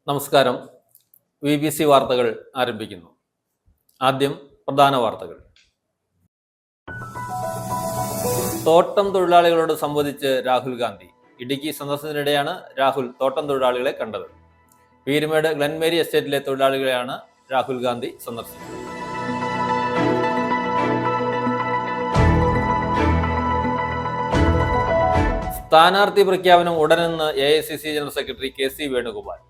നമസ്കാരം. BBC വാർത്തകൾ ആരംഭിക്കുന്നു. ആദ്യം പ്രധാന വാർത്തകൾ. തോട്ടം തൊഴിലാളികളോട് സംവദിച്ച് രാഹുൽ ഗാന്ധി. ഇടുക്കി സന്ദർശനത്തിനിടെയാണ് രാഹുൽ തോട്ടം തൊഴിലാളികളെ കണ്ടത്. പീരുമേട് ഗ്ലെൻമേരി എസ്റ്റേറ്റിലെ തൊഴിലാളികളെയാണ് രാഹുൽ ഗാന്ധി സന്ദർശിച്ചത്. സ്ഥാനാർത്ഥി പ്രഖ്യാപനം ഉടനെന്ന് AICC general secretary KC Venugopal.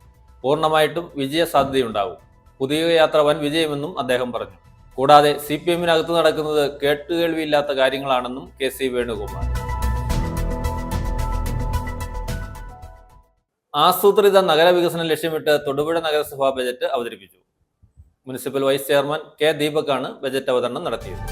പൂർണ്ണമായിട്ടും വിജയ സാധ്യതയുണ്ടാകും. പുതിയ യാത്ര വൻ വിജയമെന്നും അദ്ദേഹം പറഞ്ഞു. കൂടാതെ CPM-നകത്ത് നടക്കുന്നത് കേട്ടുകേൾവിയില്ലാത്ത കാര്യങ്ങളാണെന്നും KC വേണുഗോപാൽ. ആസൂത്രിത നഗരവികസനം ലക്ഷ്യമിട്ട് തൊടുപുഴ നഗരസഭാ ബജറ്റ് അവതരിപ്പിച്ചു. Municipal vice chairman K. ദീപകാണ് ബജറ്റ് അവതരണം നടത്തിയത്.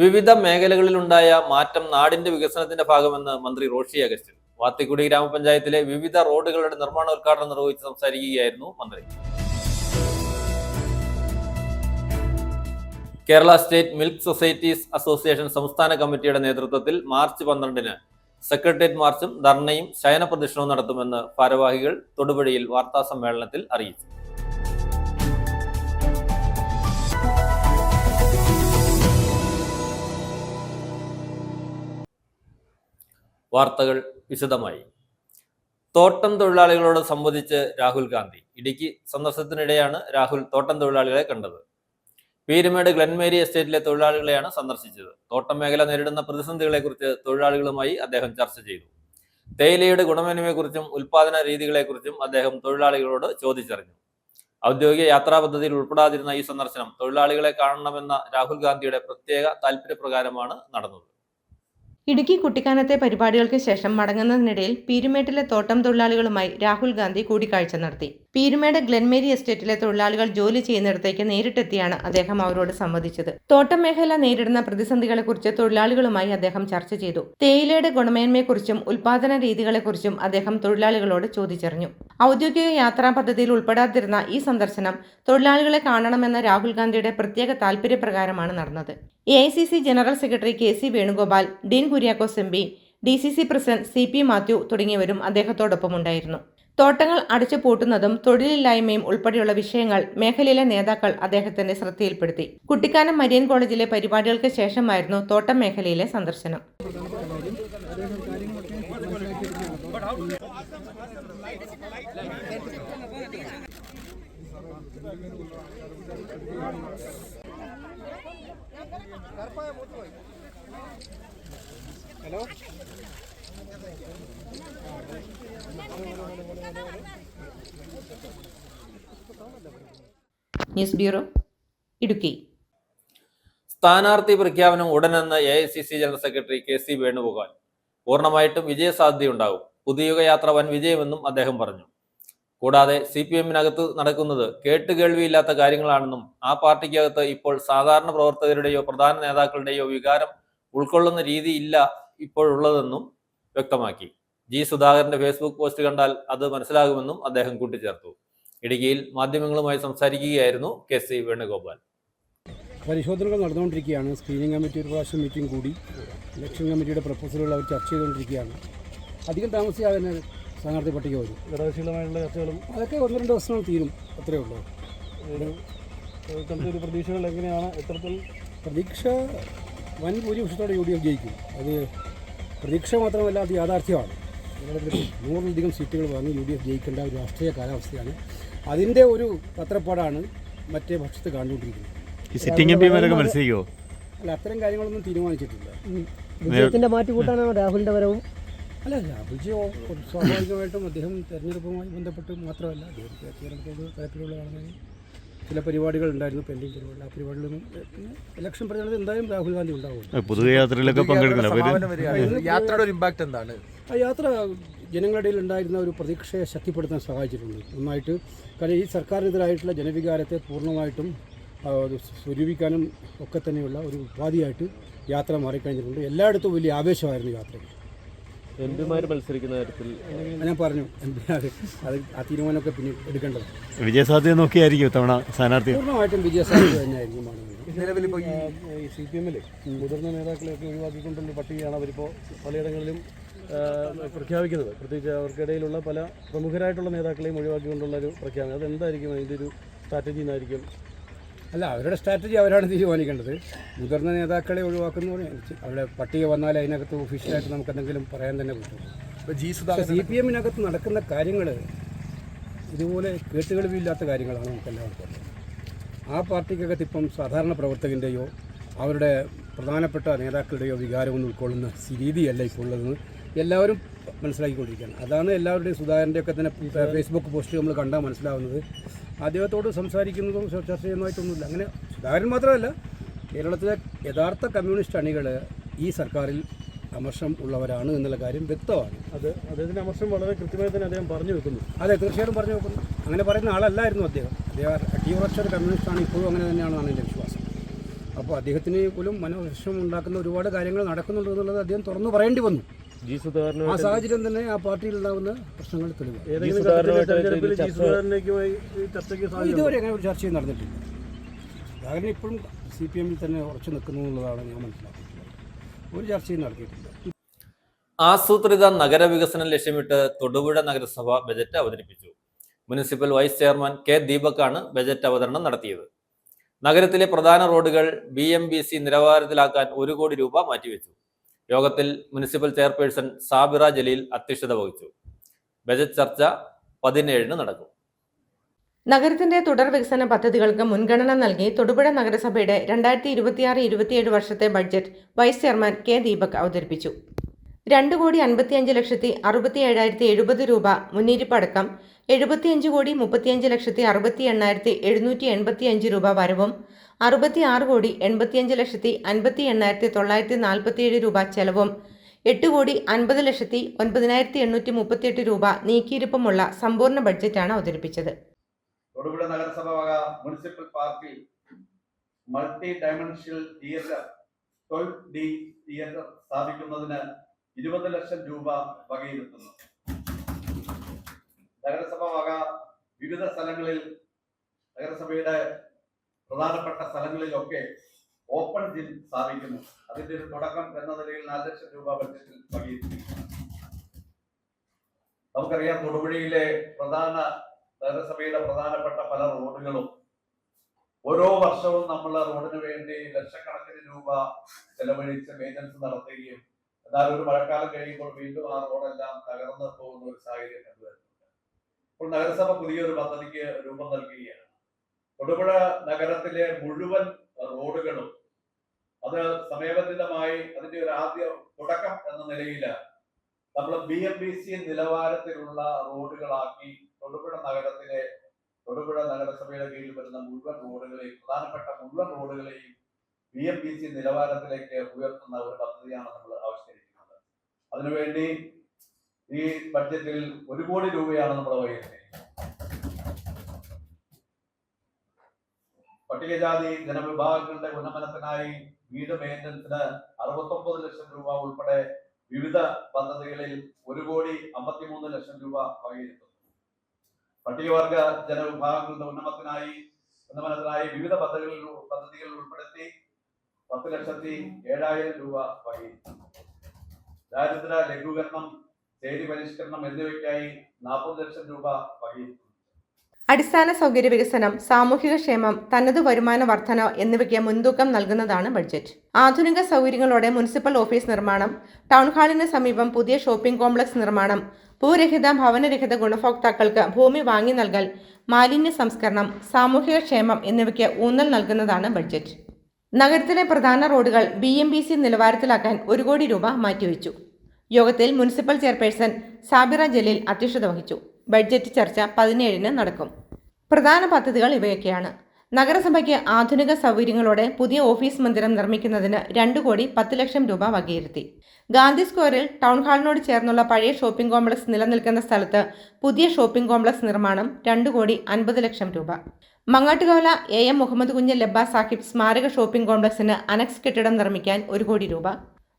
വിവിധ മേഖലകളിലുണ്ടായ മാറ്റം നാടിന്റെ വികസനത്തിന്റെ ഭാഗമെന്ന് മന്ത്രി റോഷി അഗസ്റ്റിൻ. വാത്തിക്കുടി ഗ്രാമപഞ്ചായത്തിലെ വിവിധ റോഡുകളുടെ നിർമ്മാണോദ്ഘാടനം നിർവഹിച്ച് സംസാരിക്കുകയായിരുന്നു മന്ത്രി. Kerala state milk societies association സംസ്ഥാന കമ്മിറ്റിയുടെ നേതൃത്വത്തിൽ മാർച്ച് 12-ന് സെക്രട്ടേറിയറ്റ് മാർച്ചും ധർണയും ശയന പ്രദക്ഷിണവും നടത്തുമെന്ന് ഭാരവാഹികൾ തൊടുപുഴയിൽ വാർത്താ സമ്മേളനത്തിൽ അറിയിച്ചു. വാർത്തകൾ വിശദമായി. തോട്ടം തൊഴിലാളികളോട് സംവദിച്ച് രാഹുൽ ഗാന്ധി. ഇടുക്കി സന്ദർശനത്തിനിടെയാണ് രാഹുൽ തോട്ടം തൊഴിലാളികളെ കണ്ടത്. പീരുമേട് ഗ്ലെൻമേരി എസ്റ്റേറ്റിലെ തൊഴിലാളികളെയാണ് സന്ദർശിച്ചത്. തോട്ടം മേഖല നേരിടുന്ന പ്രതിസന്ധികളെക്കുറിച്ച് തൊഴിലാളികളുമായി അദ്ദേഹം ചർച്ച ചെയ്തു. തേയിലയുടെ ഗുണമേന്മയെക്കുറിച്ചും ഉൽപാദന രീതികളെക്കുറിച്ചും അദ്ദേഹം തൊഴിലാളികളോട് ചോദിച്ചറിഞ്ഞു. ഔദ്യോഗിക യാത്രാ പദ്ധതിയിൽ ഉൾപ്പെടാതിരുന്ന ഈ സന്ദർശനം തൊഴിലാളികളെ കാണണമെന്ന രാഹുൽ ഗാന്ധിയുടെ പ്രത്യേക താൽപര്യപ്രകാരമാണ് നടന്നത്. ഇടുക്കി കുട്ടിക്കാനത്തെ പരിപാടികൾക്ക് ശേഷം മടങ്ങുന്നതിനിടയിൽ പീരുമേട്ടിലെ തോട്ടം തൊഴിലാളികളുമായി രാഹുൽ ഗാന്ധി കൂടിക്കാഴ്ച നടത്തി. പീരുമേട് ഗ്ലെൻമേരി എസ്റ്റേറ്റിലെ തൊഴിലാളികൾ ജോലി ചെയ്യുന്നിടത്തേക്ക് നേരിട്ടെത്തിയാണ് അദ്ദേഹം അവരോട് സംവദിച്ചത്. തോട്ടം മേഖല നേരിടുന്ന പ്രതിസന്ധികളെക്കുറിച്ച് തൊഴിലാളികളുമായി അദ്ദേഹം ചർച്ച ചെയ്തു. തേയിലയുടെ ഗുണമേന്മയെക്കുറിച്ചും ഉൽപാദന രീതികളെക്കുറിച്ചും അദ്ദേഹം തൊഴിലാളികളോട് ചോദിച്ചറിഞ്ഞു. ഔദ്യോഗിക യാത്രാ പദ്ധതിയിൽ ഉൾപ്പെടാതിരുന്ന ഈ സന്ദർശനം തൊഴിലാളികളെ കാണണമെന്ന രാഹുൽ ഗാന്ധിയുടെ പ്രത്യേക താൽപര്യപ്രകാരമാണ് നടന്നത്. AICC general secretary KC Venugopal, Dean Kuriakose MP, DCC president CP Mathew തുടങ്ങിയവരും അദ്ദേഹത്തോടൊപ്പമുണ്ടായിരുന്നു. തോട്ടങ്ങൾ അടച്ചു പൂട്ടുന്നതും തൊഴിലില്ലായ്മയും ഉൾപ്പെടെയുള്ള വിഷയങ്ങൾ മേഖലയിലെ നേതാക്കൾ അദ്ദേഹത്തിന്റെ ശ്രദ്ധയിൽപ്പെടുത്തി. കുട്ടിക്കാനം മരിയൻ കോളേജിലെ പരിപാടികൾക്ക് ശേഷമായിരുന്നു തോട്ടം മേഖലയിലെ സന്ദർശനം. Hello, news bureau, Idukki. സ്ഥാനാർത്ഥി പ്രഖ്യാപനം ഉടനെന്ന് AICC general secretary KC Venugopal. പൂർണ്ണമായിട്ടും വിജയ സാധ്യതയുണ്ടാകും. പുതിയ യാത്ര വൻ വിജയമെന്നും അദ്ദേഹം പറഞ്ഞു. കൂടാതെ CPM-നകത്ത് നടക്കുന്നത് കേട്ടുകേൾവിയില്ലാത്ത കാര്യങ്ങളാണെന്നും ആ പാർട്ടിക്കകത്ത് ഇപ്പോൾ സാധാരണ പ്രവർത്തകരുടെയോ പ്രധാന നേതാക്കളുടെയോ വികാരം ഉൾക്കൊള്ളുന്ന രീതിയില്ല ഇപ്പോഴുള്ളതെന്നും വ്യക്തമാക്കി. G. സുധാകരന്റെ ഫേസ്ബുക്ക് പോസ്റ്റ് കണ്ടാൽ അത് മനസ്സിലാകുമെന്നും അദ്ദേഹം കൂട്ടിച്ചേർത്തു. ഇടുക്കിയിൽ മാധ്യമങ്ങളുമായി സംസാരിക്കുകയായിരുന്നു KC വേണുഗോപാൽ. പരിശോധനകൾ നടന്നുകൊണ്ടിരിക്കുകയാണ്. സ്ക്രീനിങ് കമ്മിറ്റി ഒരു പ്രാവശ്യം മീറ്റിംഗ് കൂടി. ഇലക്ഷൻ കമ്മിറ്റിയുടെ പ്രപ്പോസലുകൾ അവർ ചർച്ച ചെയ്തുകൊണ്ടിരിക്കുകയാണ്. അധികം താമസിയാതെ തന്നെ സ്ഥാനാർത്ഥി പട്ടിക വരും. ഘടകശീലമായുള്ള ചർച്ചകളും അതൊക്കെ 1-2 ദിവസങ്ങൾ തീരും. അത്രയേ ഉള്ളൂ. ഒരു പ്രതീക്ഷകൾ എങ്ങനെയാണ്? എത്രത്തിൽ പ്രതീക്ഷ? വൻ ഭൂരിപക്ഷത്തോടെ UDF ജയിക്കും. അത് പ്രതീക്ഷ മാത്രമല്ല, അത് യാഥാർത്ഥ്യമാണ്. 100-ലധികം സീറ്റുകൾ വാങ്ങി UDF ജയിക്കേണ്ട ഒരു രാഷ്ട്രീയ കാലാവസ്ഥയാണ്. അതിൻ്റെ ഒരു പത്രപ്പാടാണ് മറ്റേ പക്ഷത്ത് കണ്ടുകൊണ്ടിരിക്കുന്നത്. അല്ല, അത്തരം കാര്യങ്ങളൊന്നും തീരുമാനിച്ചിട്ടില്ല. വിജയത്തിന്റെ മാറ്റിക്കൂട്ടാനാണ് രാഹുലിന്റെ വരവും? അല്ല, രാഹുൽജി സ്വാഭാവികമായിട്ടും അദ്ദേഹം തെരഞ്ഞെടുപ്പുമായി ബന്ധപ്പെട്ട് മാത്രമല്ല, തെരഞ്ഞെടുപ്പ് തരത്തിലുള്ള ആളുകൾ ചില പരിപാടികൾ ഉണ്ടായിരുന്നു, പെൻഡിങ് പരിപാടികൾ. ആ പരിപാടികളൊന്നും ഇലക്ഷൻ പ്രചാരണത്തിൽ എന്തായാലും രാഹുൽ ഗാന്ധി ഉണ്ടാവും. പൊതുയാത്രയിലൊക്കെ യാത്രയുടെ ഒരു ഇമ്പാക്റ്റ് എന്താണ്? ആ യാത്ര ജനങ്ങളുടെ ഇടയിൽ ഉണ്ടായിരുന്ന ഒരു പ്രതീക്ഷയെ ശക്തിപ്പെടുത്താൻ സഹായിച്ചിട്ടുണ്ട് നന്നായിട്ട്. കാരണം ഈ സർക്കാരിനെതിരായിട്ടുള്ള ജനവികാരത്തെ പൂർണ്ണമായിട്ടും സ്വരൂപിക്കാനും ഒക്കെ തന്നെയുള്ള ഒരു ഉപാധിയായിട്ട് യാത്ര മാറിക്കഴിഞ്ഞിട്ടുണ്ട്. എല്ലായിടത്തും വലിയ ആവേശമായിരുന്നു യാത്രയ്ക്ക്. എംപിമാർ മത്സരിക്കുന്ന കാര്യത്തിൽ ഞാൻ പറഞ്ഞു, അത് ആ തീരുമാനമൊക്കെ പിന്നെ എടുക്കേണ്ടത്. വിജയസാധ്യത നോക്കിയായിരിക്കും ഇത്തവണ സ്ഥാനാർത്ഥി? പൂർണ്ണമായിട്ടും വിജയസാധ്യത തന്നെയായിരിക്കും. നിലവിലിപ്പോൾ ഈ CPM-ൽ മുതിർന്ന നേതാക്കളെയൊക്കെ ഒഴിവാക്കിക്കൊണ്ടുള്ള പട്ടികയാണ് അവരിപ്പോൾ പലയിടങ്ങളിലും പ്രഖ്യാപിക്കുന്നത്. പ്രത്യേകിച്ച് അവർക്കിടയിലുള്ള പല പ്രമുഖരായിട്ടുള്ള നേതാക്കളെയും ഒഴിവാക്കിക്കൊണ്ടുള്ള ഒരു പ്രഖ്യാപനം. അതെന്തായിരിക്കും അതിൻ്റെ ഒരു സ്ട്രാറ്റജി എന്നായിരിക്കും? അല്ല, അവരുടെ സ്ട്രാറ്റജി അവരാണ് തീരുമാനിക്കേണ്ടത്. മുതിർന്ന നേതാക്കളെ ഒഴിവാക്കുന്നവരെ അവിടെ പട്ടിക വന്നാൽ അതിനകത്ത് ഒഫീഷ്യലായിട്ട് നമുക്ക് എന്തെങ്കിലും പറയാൻ തന്നെ പറ്റും. ഇപ്പോൾ CPM-നകത്ത് നടക്കുന്ന കാര്യങ്ങൾ ഇതുപോലെ കേട്ടുകളിവില്ലാത്ത കാര്യങ്ങളാണ് നമുക്കെല്ലാവർക്കും അറിയാം. ആ പാർട്ടിക്കകത്ത് ഇപ്പം സാധാരണ പ്രവർത്തകൻ്റെയോ അവരുടെ പ്രധാനപ്പെട്ട നേതാക്കളുടെയോ വികാരമൊന്നും ഉൾക്കൊള്ളുന്ന രീതിയല്ല ഇപ്പോൾ ഉള്ളതെന്ന് എല്ലാവരും മനസ്സിലാക്കിക്കൊണ്ടിരിക്കുകയാണ്. അതാണ് എല്ലാവരുടെയും സുധാകരൻ്റെയൊക്കെ തന്നെ ഫേസ്ബുക്ക് പോസ്റ്റ് നമ്മൾ കണ്ടാൽ മനസ്സിലാവുന്നത്. അദ്ദേഹത്തോട് സംസാരിക്കുന്നതും ചർച്ച ചെയ്യുന്നതായിട്ടൊന്നുമില്ല. അങ്ങനെ സുധാകരൻ മാത്രമല്ല, കേരളത്തിലെ യഥാർത്ഥ കമ്മ്യൂണിസ്റ്റ് അണികൾ ഈ സർക്കാരിൽ അമർഷം ഉള്ളവരാണ് എന്നുള്ള കാര്യം വ്യക്തമാണ്. അത് അദ്ദേഹത്തിൻ്റെ അമർഷം വളരെ കൃത്യമായി തന്നെ അദ്ദേഹം പറഞ്ഞു വെക്കുന്നു. അതെ, തീർച്ചയായിട്ടും പറഞ്ഞു വെക്കുന്നു. അങ്ങനെ പറയുന്ന ആളല്ലായിരുന്നു അദ്ദേഹം. അടിയുറച്ച ഒരു കമ്മ്യൂണിസ്റ്റാണ്, ഇപ്പോഴും അങ്ങനെ തന്നെയാണെന്നാണ് എൻ്റെ വിശ്വാസം. അപ്പോൾ അദ്ദേഹത്തിന് പോലും മനോവിഷമം ഉണ്ടാക്കുന്ന ഒരുപാട് കാര്യങ്ങൾ നടക്കുന്നുണ്ട് എന്നുള്ളത് അദ്ദേഹം തുറന്നു പറയേണ്ടി വന്നു. ആ സാഹചര്യം തന്നെ ആ പാർട്ടിയിൽ ഉണ്ടാകുന്ന പ്രശ്നങ്ങൾ തെളിവാണ്. ഇതുവരെ അങ്ങനെ ഒരു ചർച്ചയും നടന്നിട്ടില്ല. സുധാകരൻ ഇപ്പോഴും CPM-ൽ തന്നെ ഉറച്ചു നിൽക്കുന്നു എന്നുള്ളതാണ് ഞാൻ മനസ്സിലാക്കുന്നത്. ഒരു ചർച്ചയും നടത്തിയിട്ടില്ല. ആസൂത്രിത നഗരവികസനം ലക്ഷ്യമിട്ട് തൊടുപുഴ നഗരസഭ ബജറ്റ് അവതരിപ്പിച്ചു. Municipal vice chairman K. ദീപക്കാണ് ബജറ്റ് അവതരണം നടത്തിയത്. നഗരത്തിലെ പ്രധാന റോഡുകൾ BMBC നിലവാരത്തിലാക്കാൻ 1 കോടി രൂപ മാറ്റിവെച്ചു. യോഗത്തിൽ മുനിസിപ്പൽ ചെയർപേഴ്സൺ സാബിറ ജലീൽ അധ്യക്ഷത വഹിച്ചു. ബജറ്റ് ചർച്ച 17-ന് നടക്കും. നഗരത്തിന്റെ തുടർ വികസന പദ്ധതികൾക്ക് മുൻഗണന നൽകി തൊടുപുഴ നഗരസഭയുടെ 2026-27 വർഷത്തെ budget vice chairman K. Deepak അവതരിപ്പിച്ചു. 2,55,67,070 രൂപ മുന്നീരിപ്പടക്കം 75,35,68,785 രൂപ വരവും 66,85,58,947 രൂപ ചെലവും 8,50,09,838 രൂപ നീക്കിയിരിപ്പുമുള്ള സമ്പൂർണ്ണ ബഡ്ജറ്റാണ് അവതരിപ്പിച്ചത്. തൊടുപുഴ നഗരസഭ വക മുനിസിപ്പൽ പാർക്കിൽ multi dimensional theatre 12D theatre സ്ഥാപിക്കുന്നതിന് 20 ലക്ഷം രൂപ വകയിരുത്തുന്നു. നഗരസഭ വക വിവിധ സ്ഥലങ്ങളിൽ നഗരസഭയുടെ പ്രധാനപ്പെട്ട സ്ഥലങ്ങളിലൊക്കെ ഓപ്പൺ ജിം സ്ഥാപിക്കുന്നു. അതിന്റെ ഒരു തുടക്കം എന്ന നിലയിൽ 4 ലക്ഷം രൂപ ബഡ്ജറ്റിൽ വകയിരുത്തിയിരിക്കുന്നു. നമുക്കറിയാം, തൊടുപുഴയിലെ നഗരസഭയുടെ പ്രധാനപ്പെട്ട പല റോഡുകളും ഓരോ വർഷവും നമ്മൾ റോഡിന് വേണ്ടി ലക്ഷക്കണക്കിന് രൂപ ചെലവഴിച്ച് മെയിൻ്റനൻസ് നടത്തുകയും എന്നാൽ ഒരു മഴക്കാലം കഴിയുമ്പോൾ വീണ്ടും ആ റോഡെല്ലാം തകർന്നു പോകുന്ന ഒരു സാഹചര്യം കണ്ടുവരുന്നുണ്ട്. ഇപ്പോൾ നഗരസഭ പുതിയൊരു പദ്ധതിക്ക് രൂപം നൽകുകയാണ്. തൊടുപുഴ നഗരത്തിലെ മുഴുവൻ റോഡുകളും അത് സമയബന്ധിതമായി അതിന്റെ ഒരു ആദ്യ തുടക്കം എന്ന നിലയിൽ നമ്മൾ BMBC നിലവാരത്തിലുള്ള റോഡുകളാക്കി തൊടുപുഴ നഗരസഭയുടെ കീഴിൽ വരുന്ന മുഴുവൻ റോഡുകളെയും പ്രധാനപ്പെട്ട മുഴുവൻ റോഡുകളെയും BMBC നിലവാരത്തിലേക്ക് ഉയർത്തുന്ന ഒരു പദ്ധതിയാണ് നമ്മൾ ആവിഷ്കരിക്കുന്നത്. അതിനുവേണ്ടി ഈ ബഡ്ജറ്റിൽ 1 കോടി രൂപയാണ് നമ്മൾ വകയിരുത്തിയിരിക്കുന്നത്. പട്ടികജാതി ജനവിഭാഗങ്ങളുടെ ഉന്നമനത്തിനായി വീട് മെയിൻ്റനൻസിന് 69 ലക്ഷം രൂപ ഉൾപ്പെടെ വിവിധ പദ്ധതികളിൽ 1,53 ലക്ഷം രൂപ വകയിരുത്തുന്നു. പട്ടികവർഗ ജനവിഭാഗങ്ങളുടെ ഉന്നമനത്തിനായി വിവിധ പദ്ധതികൾ ഉൾപ്പെടുത്തി 10,07,000 രൂപ വകയിരുത്തുന്നു. ദാരിദ്ര്യ ലഘൂകരണം, ചേരി പരിഷ്കരണം എന്നിവയ്ക്കായി 40 ലക്ഷം രൂപ വകയിരുത്തുന്നു. അടിസ്ഥാന സൗകര്യ വികസനം, സാമൂഹിക ക്ഷേമം, തനത് വരുമാന വർധന എന്നിവയ്ക്ക് മുൻതൂക്കം നൽകുന്നതാണ് ബഡ്ജറ്റ്. ആധുനിക സൗകര്യങ്ങളോടെ മുനിസിപ്പൽ ഓഫീസ് നിർമ്മാണം, ടൗൺ ഹാളിന് സമീപം പുതിയ ഷോപ്പിംഗ് കോംപ്ലക്സ് നിർമ്മാണം, ഭൂരഹിത ഭവനരഹിത ഗുണഭോക്താക്കൾക്ക് ഭൂമി വാങ്ങി നൽകൽ, മാലിന്യ സംസ്കരണം, സാമൂഹിക ക്ഷേമം എന്നിവയ്ക്ക് ഊന്നൽ നൽകുന്നതാണ് ബഡ്ജറ്റ്. നഗരത്തിലെ പ്രധാന റോഡുകൾ BMBC നിലവാരത്തിലാക്കാൻ 1 കോടി രൂപ മാറ്റിവെച്ചു. യോഗത്തിൽ മുനിസിപ്പൽ ചെയർപേഴ്സൺ സാബിറ ജലീൽ അധ്യക്ഷത വഹിച്ചു. ബഡ്ജറ്റ് ചർച്ച 17-ന് നടക്കും. പ്രധാന പദ്ധതികൾ ഇവയൊക്കെയാണ്. നഗരസഭയ്ക്ക് ആധുനിക സൗകര്യങ്ങളോടെ പുതിയ ഓഫീസ് മന്ദിരം നിർമ്മിക്കുന്നതിന് 2,10 ലക്ഷം രൂപ വകയിരുത്തി. ഗാന്ധി സ്ക്വയറിൽ ടൗൺ ഹാളിനോട് ചേർന്നുള്ള പഴയ ഷോപ്പിംഗ് കോംപ്ലക്സ് നിലനിൽക്കുന്ന സ്ഥലത്ത് പുതിയ ഷോപ്പിംഗ് കോംപ്ലക്സ് നിർമ്മാണം 2,50 ലക്ഷം രൂപ. മങ്ങാട്ടുകവല AM മുഹമ്മദ് കുഞ്ഞ് ലബ്ബ സാഹിബ് സ്മാരക ഷോപ്പിംഗ് കോംപ്ലക്സിന് അനക്സ് കെട്ടിടം നിർമ്മിക്കാൻ 1 കോടി രൂപ.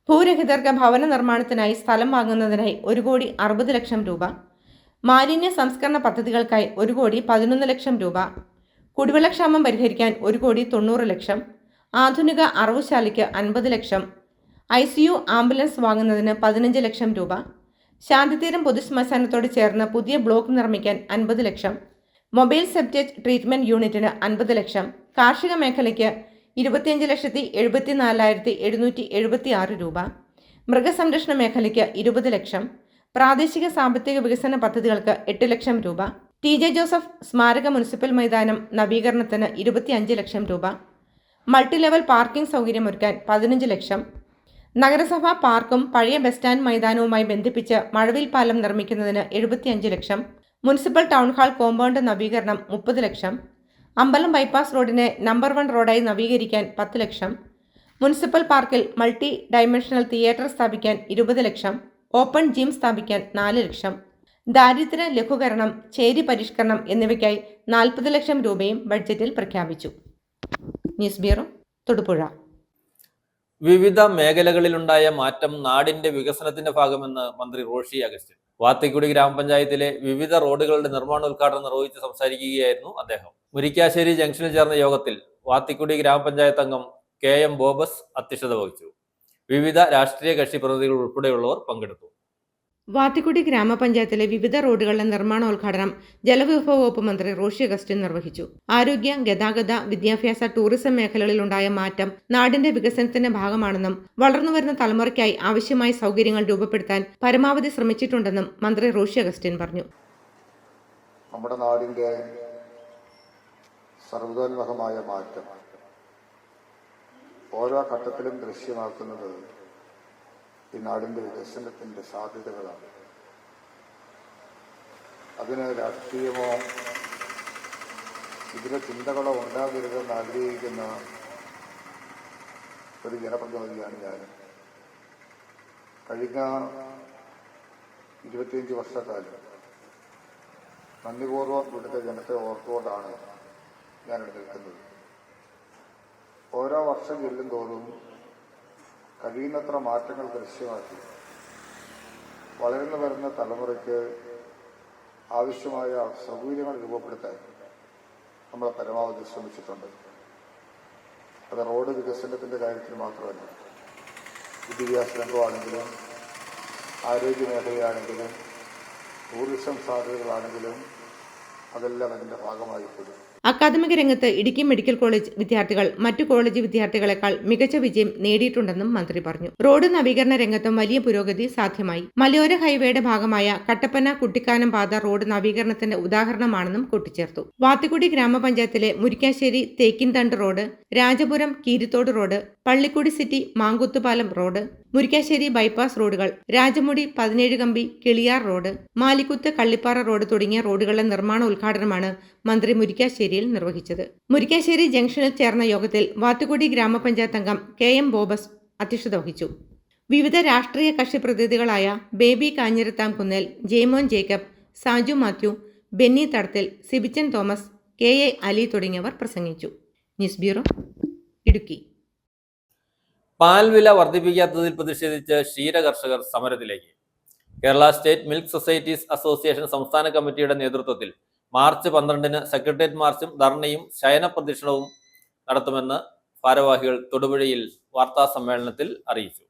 ഭൂരഹിതർക്ക് ഭവന നിർമ്മാണത്തിനായി സ്ഥലം വാങ്ങുന്നതിനായി 1,60 ലക്ഷം രൂപ. മാലിന്യ സംസ്കരണ പദ്ധതികൾക്കായി 1,11 ലക്ഷം രൂപ. കുടിവെള്ളക്ഷാമം പരിഹരിക്കാൻ 1,90 ലക്ഷം. ആധുനിക അറവുശാലയ്ക്ക് 50 ലക്ഷം, ICU ആംബുലൻസ് വാങ്ങുന്നതിന് 15 ലക്ഷം രൂപ, ശാന്തിതീരം പൊതുശ്മശാനത്തോട് ചേർന്ന് പുതിയ ബ്ലോക്ക് നിർമ്മിക്കാൻ 50 ലക്ഷം, മൊബൈൽ സെപ്റ്റേജ് ട്രീറ്റ്മെന്റ് യൂണിറ്റിന് 50 ലക്ഷം, കാർഷിക മേഖലയ്ക്ക് 25,74,776 രൂപ, മൃഗസംരക്ഷണ മേഖലയ്ക്ക് 20 ലക്ഷം, പ്രാദേശിക സാമ്പത്തിക വികസന പദ്ധതികൾക്ക് 8 ലക്ഷം രൂപ, TJ ജോസഫ് സ്മാരക മുനിസിപ്പൽ മൈതാനം നവീകരണത്തിന് 25 ലക്ഷം രൂപ, മൾട്ടി ലെവൽ പാർക്കിംഗ് സൗകര്യമൊരുക്കാൻ 15 ലക്ഷം, നഗരസഭാ പാർക്കും പഴയ ബസ് സ്റ്റാൻഡ് മൈതാനവുമായി ബന്ധിപ്പിച്ച് മഴവിൽ പാലം നിർമ്മിക്കുന്നതിന് 75 ലക്ഷം, മുനിസിപ്പൽ ടൗൺ ഹാൾ കോമ്പൗണ്ട് നവീകരണം 30 ലക്ഷം, അമ്പലം ബൈപ്പാസ് റോഡിനെ നമ്പർ 1 റോഡായി നവീകരിക്കാൻ 10 ലക്ഷം, മുനിസിപ്പൽ പാർക്കിൽ മൾട്ടി ഡയമെൻഷണൽ തിയേറ്റർ സ്ഥാപിക്കാൻ 20 ലക്ഷം, ഓപ്പൺ ജിം സ്ഥാപിക്കാൻ 4 ലക്ഷം, ദാരിദ്ര്യ ലഘൂകരണം, ചേരി പരിഷ്കരണം എന്നിവയ്ക്കായി 40 ലക്ഷം രൂപയും ബഡ്ജറ്റിൽ പ്രഖ്യാപിച്ചു. News bureau, Thodupuzha. വിവിധ മേഖലകളിലുണ്ടായ മാറ്റം നാടിന്റെ വികസനത്തിന്റെ ഭാഗമെന്ന് മന്ത്രി റോഷി അഗസ്റ്റിൻ. വാത്തിക്കുടി ഗ്രാമപഞ്ചായത്തിലെ വിവിധ റോഡുകളുടെ നിർമ്മാണോദ്ഘാടനം നിർവഹിച്ച് സംസാരിക്കുകയായിരുന്നു അദ്ദേഹം. മുരിക്കാശ്ശേരി ജംഗ്ഷനിൽ ചേർന്ന യോഗത്തിൽ വാത്തിക്കുടി ഗ്രാമപഞ്ചായത്ത് അംഗം KM ബോബസ് അധ്യക്ഷത വഹിച്ചു. വിവിധ രാഷ്ട്രീയ കക്ഷി പ്രതിനിധികൾ ഉൾപ്പെടെയുള്ളവർ പങ്കെടുത്തു. വാത്തിക്കുടി ഗ്രാമപഞ്ചായത്തിലെ വിവിധ റോഡുകളുടെ നിർമ്മാണോദ്ഘാടനം ജലവിഭവ വകുപ്പ് മന്ത്രി റോഷി അഗസ്റ്റിൻ നിർവഹിച്ചു. ആരോഗ്യ, ഗതാഗത, വിദ്യാഭ്യാസ, ടൂറിസം മേഖലകളിലുണ്ടായ മാറ്റം നാടിന്റെ വികസനത്തിന്റെ ഭാഗമാണെന്നും വളർന്നുവരുന്ന തലമുറയ്ക്കായി ആവശ്യമായ സൗകര്യങ്ങൾ രൂപപ്പെടുത്താൻ പരമാവധി ശ്രമിച്ചിട്ടുണ്ടെന്നും മന്ത്രി റോഷി അഗസ്റ്റിൻ പറഞ്ഞു. നമ്മുടെ നാടിന്റെ സർവ്വതോന്മുഖമായ മാറ്റം ഓരോ ഘട്ടത്തിലും ദൃശ്യമാക്കുന്നത് ഈ നാടിന്റെ വികസനത്തിന്റെ സാധ്യതകളാണ്. അതിന് രാഷ്ട്രീയമോ ഇതിലെ ചിന്തകളോ ഉണ്ടാകരുതെന്ന് ആഗ്രഹിക്കുന്ന ഒരു ജനപ്രതിനിധിയാണ് ഞാൻ. കഴിഞ്ഞ 25 വർഷക്കാലം നന്ദിപൂർവ്വം ഇവിടുത്തെ ജനത്തെ ഓർത്തുകൊണ്ടാണ് ഞാനിവിടെ നിൽക്കുന്നത്. ഓരോ വർഷം ചെല്ലും തോറും കഴിയുന്നത്ര മാറ്റങ്ങൾ ദൃശ്യമാക്കി വളർന്നു വരുന്ന തലമുറയ്ക്ക് ആവശ്യമായ സൗകര്യങ്ങൾ രൂപപ്പെടുത്താൻ നമ്മൾ പരമാവധി ശ്രമിച്ചിട്ടുണ്ട്. അത് റോഡ് വികസനത്തിൻ്റെ കാര്യത്തിൽ മാത്രമല്ല, വിദ്യാഭ്യാസ രംഗമാണെങ്കിലും ആരോഗ്യ മേഖലയാണെങ്കിലും ടൂറിസം സാധ്യതകളാണെങ്കിലും അതെല്ലാം അതിൻ്റെ ഭാഗമായിട്ടുണ്ട്. അക്കാദമിക രംഗത്ത് ഇടുക്കി മെഡിക്കൽ കോളേജ് വിദ്യാർത്ഥികൾ മറ്റു കോളേജ് വിദ്യാർത്ഥികളെക്കാൾ മികച്ച വിജയം നേടിയിട്ടുണ്ടെന്നും മന്ത്രി പറഞ്ഞു. റോഡ് നവീകരണ രംഗത്തും വലിയ പുരോഗതി സാധ്യമായി. മലയോര ഹൈവേയുടെ ഭാഗമായ കട്ടപ്പന കുട്ടിക്കാനം പാത റോഡ് നവീകരണത്തിന്റെ ഉദാഹരണമാണെന്നും കൂട്ടിച്ചേർത്തു. വാത്തിക്കുടി ഗ്രാമപഞ്ചായത്തിലെ Murickassery Thekkinthandu road, Rajapuram Keerithodu road, Pallikkudy city Mankuthupalam road, Murickassery bypass റോഡുകൾ, രാജമുടി 17 കമ്പി കിളിയാർ റോഡ്, മാലിക്കുത്ത് കള്ളിപ്പാറ റോഡ് തുടങ്ങിയ റോഡുകളുടെ നിർമ്മാണ ഉദ്ഘാടനമാണ് മന്ത്രി മുരിക്കാശ്ശേരിയിൽ നിർവഹിച്ചത്. മുരിക്കാശ്ശേരി ജംഗ്ഷനിൽ ചേർന്ന യോഗത്തിൽ വാത്തിക്കുടി ഗ്രാമപഞ്ചായത്ത് അംഗം KM ബോബസ് അധ്യക്ഷത വഹിച്ചു. വിവിധ രാഷ്ട്രീയ കക്ഷി പ്രതിനിധികളായ Baby Kanjirathamkunnel, Jaimon Jacob, Saju Mathew, Benny Thadathil, Sibichan Thomas, KA Ali തുടങ്ങിയവർ പ്രസംഗിച്ചു. News bureau, Idukki. പാൽ വില വർദ്ധിപ്പിക്കാത്തതിൽ പ്രതിഷേധിച്ച് ക്ഷീര കർഷകർ സമരത്തിലേക്ക്. Kerala state milk societies association സംസ്ഥാന കമ്മിറ്റിയുടെ നേതൃത്വത്തിൽ മാർച്ച് 12-ന് സെക്രട്ടേറിയറ്റ് മാർച്ചും ധർണയും ശയന പ്രദക്ഷിണവും നടത്തുമെന്ന് ഭാരവാഹികൾ തൊടുപുഴയിൽ വാർത്താ സമ്മേളനത്തിൽ അറിയിച്ചു.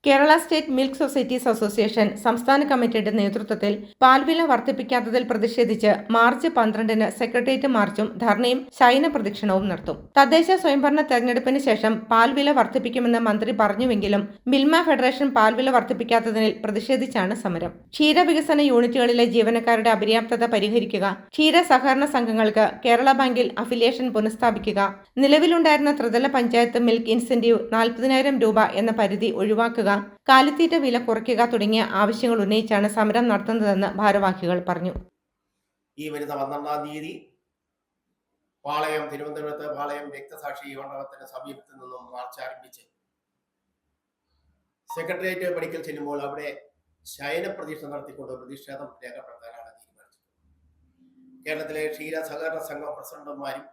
Kerala state milk societies association സംസ്ഥാന കമ്മിറ്റിയുടെ നേതൃത്വത്തിൽ പാൽവില വർദ്ധിപ്പിക്കാത്തതിൽ പ്രതിഷേധിച്ച് മാർച്ച് 12-ന് സെക്രട്ടേറിയറ്റ് മാർച്ചും ധർണയും ശയന പ്രദക്ഷിണവും നടത്തും. തദ്ദേശ സ്വയംഭരണ തെരഞ്ഞെടുപ്പിന് ശേഷം പാൽവില വർദ്ധിപ്പിക്കുമെന്ന് മന്ത്രി പറഞ്ഞുവെങ്കിലും മിൽമ ഫെഡറേഷൻ പാൽവില വർദ്ധിപ്പിക്കാത്തതിൽ പ്രതിഷേധിച്ചാണ് സമരം. ക്ഷീരവികസന യൂണിറ്റുകളിലെ ജീവനക്കാരുടെ അപര്യാപ്തത പരിഹരിക്കുക, ക്ഷീര സഹകരണ സംഘങ്ങൾക്ക് കേരള ബാങ്കിൽ അഫിലിയേഷൻ പുനഃസ്ഥാപിക്കുക, നിലവിലുണ്ടായിരുന്ന ത്രിതല പഞ്ചായത്ത് മിൽക്ക് ഇൻസെന്റീവ് 40,000 രൂപ എന്ന പരിധി ഒഴിവാക്കുക, കാലിത്തീറ്റ വില കുറയ്ക്കുക തുടങ്ങിയ ആവശ്യങ്ങൾ ഉന്നയിച്ചാണ് സമരം നടത്തുന്നതെന്ന് ഭാരവാഹികൾ പറഞ്ഞു. ഈ വരുന്ന 12-ാം തീയതി തിരുവനന്തപുരത്ത് പാളയം രക്തസാക്ഷി മണ്ഡപത്തിന് സമീപത്ത് നിന്നും മാർച്ച് ആരംഭിച്ച് സെക്രട്ടേറിയറ്റ് പടിക്കൽ ചെല്ലുമ്പോൾ അവിടെ ശയന പ്രദക്ഷിണ നടത്തിക്കൊണ്ട് പ്രതിഷേധം രേഖപ്പെടുത്താനാണ് തീരുമാനിച്ചത്. കേരളത്തിലെ ക്ഷീര സഹകരണ സംഘം പ്രസിഡന്റുമാരും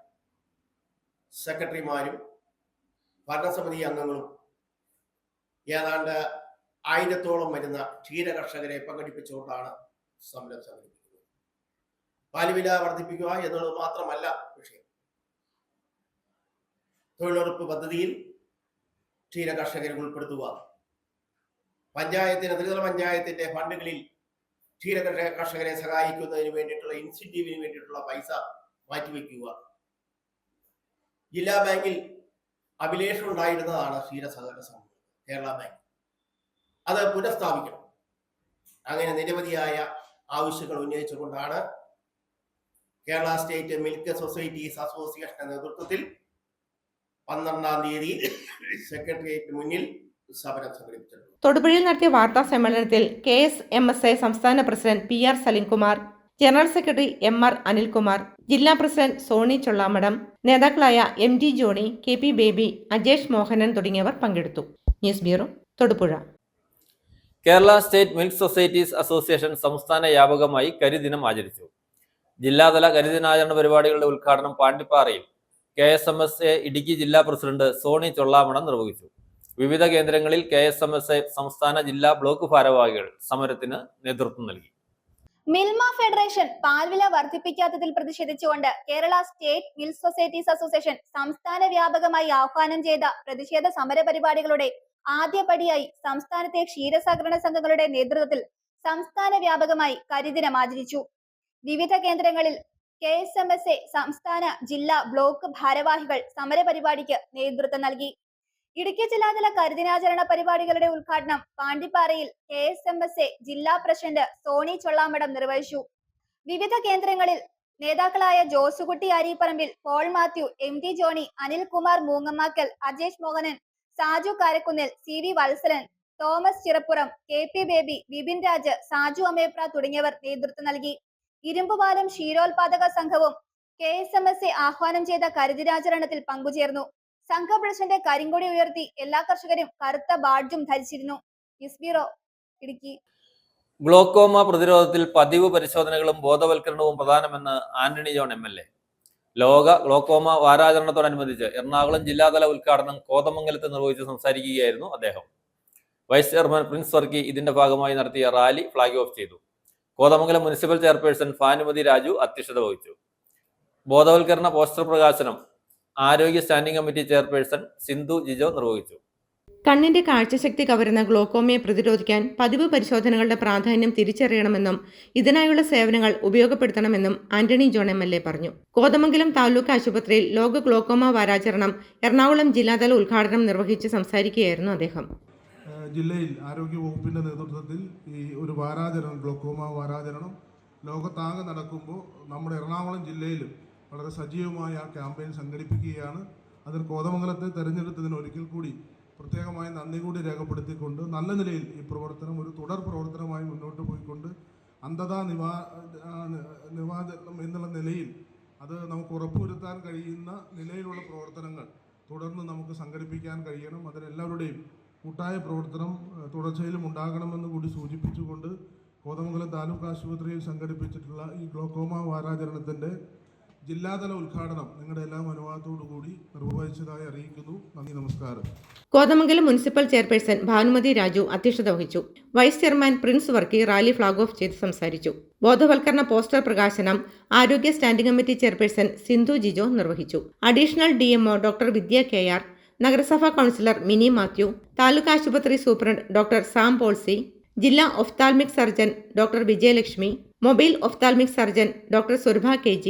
സെക്രട്ടറിമാരും ഭരണസമിതി അംഗങ്ങളും ഏതാണ്ട് 1000-ഓളം വരുന്ന ക്ഷീര കർഷകരെ പങ്കെടുപ്പിച്ചുകൊണ്ടാണ് സമരം സംഘടിപ്പിക്കുന്നത്. പാൽവില വർദ്ധിപ്പിക്കുക എന്നുള്ളത് മാത്രമല്ല വിഷയം. തൊഴിലുറപ്പ് പദ്ധതിയിൽ ക്ഷീര കർഷകരെ ഉൾപ്പെടുത്തുക, പഞ്ചായത്തിന് ത്രിതല പഞ്ചായത്തിന്റെ ഫണ്ടുകളിൽ ക്ഷീര കർഷകരെ സഹായിക്കുന്നതിന് വേണ്ടിയിട്ടുള്ള ഇൻസെന്റീവിന് വേണ്ടിയിട്ടുള്ള പൈസ മാറ്റിവെക്കുക. ജില്ലാ ബാങ്കിൽ അഭിലേഷം ഉണ്ടായിരുന്നതാണ് ക്ഷീര സഹകരണ സംഘം കേരള ബാങ്ക്, അത് പുനഃസ്ഥാപിക്കണം. അങ്ങനെ നിരവധിയായ ആവശ്യങ്ങൾ ഉന്നയിച്ചുകൊണ്ടാണ് കേരള സ്റ്റേറ്റ് മിൽക്ക് സൊസൈറ്റീസ് അസോസിയേഷന്റെ നേതൃത്വത്തിൽ 12-ാം തീയതി സെക്രട്ടേറിയറ്റ് മുന്നിൽ സമരം സംഘടിപ്പിച്ചത്. തൊടുപുഴയിൽ നടത്തിയ വാർത്താ സമ്മേളനത്തിൽ KSMSA സംസ്ഥാന president PR Salimkumar, general secretary MR Anilkumar, ജില്ലാ പ്രസിഡന്റ് സോണി ചൊള്ളാമഠം, നേതാക്കളായ MD ജോണി, KP ബേബി, അജേഷ് മോഹനൻ തുടങ്ങിയവർ പങ്കെടുത്തു. News bureau, Thodupuzha. Kerala state milk societies association സംസ്ഥാന വ്യാപകമായി കരിദിനം ആചരിച്ചു. ജില്ലാതല കരിദിനാചരണ പരിപാടികളുടെ ഉദ്ഘാടനം പാണ്ടിപ്പാറയിൽ KSMSA ഇടുക്കി ജില്ലാ പ്രസിഡന്റ് സോണി ചൊള്ളാമഠം നിർവഹിച്ചു. വിവിധ കേന്ദ്രങ്ങളിൽ KSMSA സംസ്ഥാന ജില്ലാ ബ്ലോക്ക് ഭാരവാഹികൾ സമരത്തിന് നേതൃത്വം നൽകി. മിൽമ ഫെഡറേഷൻ പാൽവില വർദ്ധിപ്പിക്കാത്തതിൽ പ്രതിഷേധിച്ചുകൊണ്ട് Kerala state milk societies association സംസ്ഥാന വ്യാപകമായി ആഹ്വാനം ചെയ്ത പ്രതിഷേധ സമര പരിപാടികളുടെ ആദ്യപടിയായി സംസ്ഥാനത്തെ ക്ഷീരസഹകരണ സംഘങ്ങളുടെ നേതൃത്വത്തിൽ സംസ്ഥാന വ്യാപകമായി കരിദിനം ആചരിച്ചു. വിവിധ കേന്ദ്രങ്ങളിൽ KSMSA സംസ്ഥാന ജില്ലാ ബ്ലോക്ക് ഭാരവാഹികൾ സമരപരിപാടിക്ക് നേതൃത്വം നൽകി. ഇടുക്കി ജില്ലാതല കരിദിനാചരണ പരിപാടികളുടെ ഉദ്ഘാടനം പാണ്ടിപ്പാറയിൽ KSMSA ജില്ലാ പ്രസിഡന്റ് സോണി ചൊള്ളാമഠം നിർവഹിച്ചു. വിവിധ കേന്ദ്രങ്ങളിൽ നേതാക്കളായ Josukutty Areeparambil, Paul Mathew, MD Johnny, Anilkumar Moongamakkal, Ajesh Mohanan, Saju Karakunnil, CV Valsalan, Thomas Chirappuram, KP Baby, Vipin Raj, Saju Amepra തുടങ്ങിയവർ നേതൃത്വം നൽകി. ഇരുമ്പുപാലം ക്ഷീരോത്പാദക സംഘവും KSMSA ആഹ്വാനം ചെയ്ത കരിദിനാചരണത്തിൽ പങ്കുചേർന്നു. സംഘ പ്രസിഡന്റ് കരിങ്കൊടി ഉയർത്തി എല്ലാ കർഷകരും കറുത്ത ബാഡ്ജും ധരിച്ചിരുന്നു. News bureau, Idukki. ഗ്ലോക്കോമ പ്രതിരോധത്തിൽ പതിവ് പരിശോധനകളും ബോധവൽക്കരണവും പ്രധാനമെന്ന് ആന്റണി ജോൺ MLA. ലോക ഗ്ലോക്കോമ വാരാചരണത്തോടനുബന്ധിച്ച് എറണാകുളം ജില്ലാതല ഉദ്ഘാടനം കോതമംഗലത്ത് നിർവഹിച്ച് സംസാരിക്കുകയായിരുന്നു അദ്ദേഹം. വൈസ് ചെയർമാൻ പ്രിൻസ് വർക്കി ഇതിന്റെ ഭാഗമായി നടത്തിയ റാലി ഫ്ളാഗ് ഓഫ് ചെയ്തു. കോതമംഗലം മുനിസിപ്പൽ ചെയർപേഴ്സൺ ഭാനുമതി രാജു അധ്യക്ഷത വഹിച്ചു. ബോധവൽക്കരണ പോസ്റ്റർ പ്രകാശനം ആരോഗ്യ standing committee chairperson Sindhu Jijo നിർവഹിച്ചു. കണ്ണിന്റെ കാഴ്ചശക്തി കവരുന്ന ഗ്ലോക്കോമയെ പ്രതിരോധിക്കാൻ പതിവ് പരിശോധനകളുടെ പ്രാധാന്യം തിരിച്ചറിയണമെന്നും ഇതിനായുള്ള സേവനങ്ങൾ ഉപയോഗപ്പെടുത്തണമെന്നും ആന്റണി ജോൺ MLA പറഞ്ഞു. കോതമംഗലം താലൂക്ക് ആശുപത്രിയിൽ ലോക ഗ്ലോക്കോമ വാരാചരണം എറണാകുളം ജില്ലാതല ഉദ്ഘാടനം നിർവഹിച്ച് സംസാരിക്കുകയായിരുന്നു അദ്ദേഹം. ജില്ലയിൽ ആരോഗ്യ വകുപ്പിൻ്റെ നേതൃത്വത്തിൽ ഈ ഒരു വാരാചരണം, ഗ്ലോക്കോമ വാരാചരണം ലോകത്താകെ നടക്കുമ്പോൾ നമ്മുടെ എറണാകുളം ജില്ലയിലും വളരെ സജീവമായ ആ ക്യാമ്പയിൻ സംഘടിപ്പിക്കുകയാണ്. അതിൽ കോതമംഗലത്തെ തെരഞ്ഞെടുത്തതിന് ഒരിക്കൽ കൂടി പ്രത്യേകമായി നന്ദി കൂടി രേഖപ്പെടുത്തിക്കൊണ്ട് നല്ല നിലയിൽ ഈ പ്രവർത്തനം ഒരു തുടർ പ്രവർത്തനമായി മുന്നോട്ട് പോയിക്കൊണ്ട് അന്ധതാ നിവാരണം എന്നുള്ള നിലയിൽ അത് നമുക്ക് ഉറപ്പുവരുത്താൻ കഴിയുന്ന നിലയിലുള്ള പ്രവർത്തനങ്ങൾ തുടർന്ന് നമുക്ക് സംഘടിപ്പിക്കാൻ കഴിയണം. അതിലെല്ലാവരുടെയും കൂട്ടായ പ്രവർത്തനം തുടർച്ചയിലും ഉണ്ടാകണമെന്ന് കൂടി സൂചിപ്പിച്ചുകൊണ്ട് കോതമംഗലം താലൂക്ക് ആശുപത്രിയിൽ സംഘടിപ്പിച്ചിട്ടുള്ള ഈ ഗ്ലോക്കോമ വാരാചരണത്തിൻ്റെ ജില്ലാതല ഉദ്ഘാടനം നിങ്ങളുടെ എല്ലാം അനുവാദത്തോടു കൂടി നിർവഹിച്ചതായി അറിയിക്കുന്നു. നന്ദി, നമസ്കാരം. കോതമംഗലം മുനിസിപ്പൽ ചെയർപേഴ്സൺ ഭാനുമതി രാജു അധ്യക്ഷത വഹിച്ചു. Vice chairman Prince Varkey rally flag off ചെയ്ത് സംസാരിച്ചു. ബോധവൽക്കരണ പോസ്റ്റർ പ്രകാശനം ആരോഗ്യ standing committee chairperson Sindhu Jijo നിർവഹിച്ചു. Additional DMO doctor Vidya KR, നഗരസഭാ കൗൺസിലർ മിനി മാത്യു, താലൂക്ക് ആശുപത്രി സൂപ്രണ്ട് ഡോക്ടർ സാം പോൾസി, ജില്ലാ ophthalmic surgeon doctor Vijayalakshmi, mobile ophthalmic surgeon doctor Surbha KG,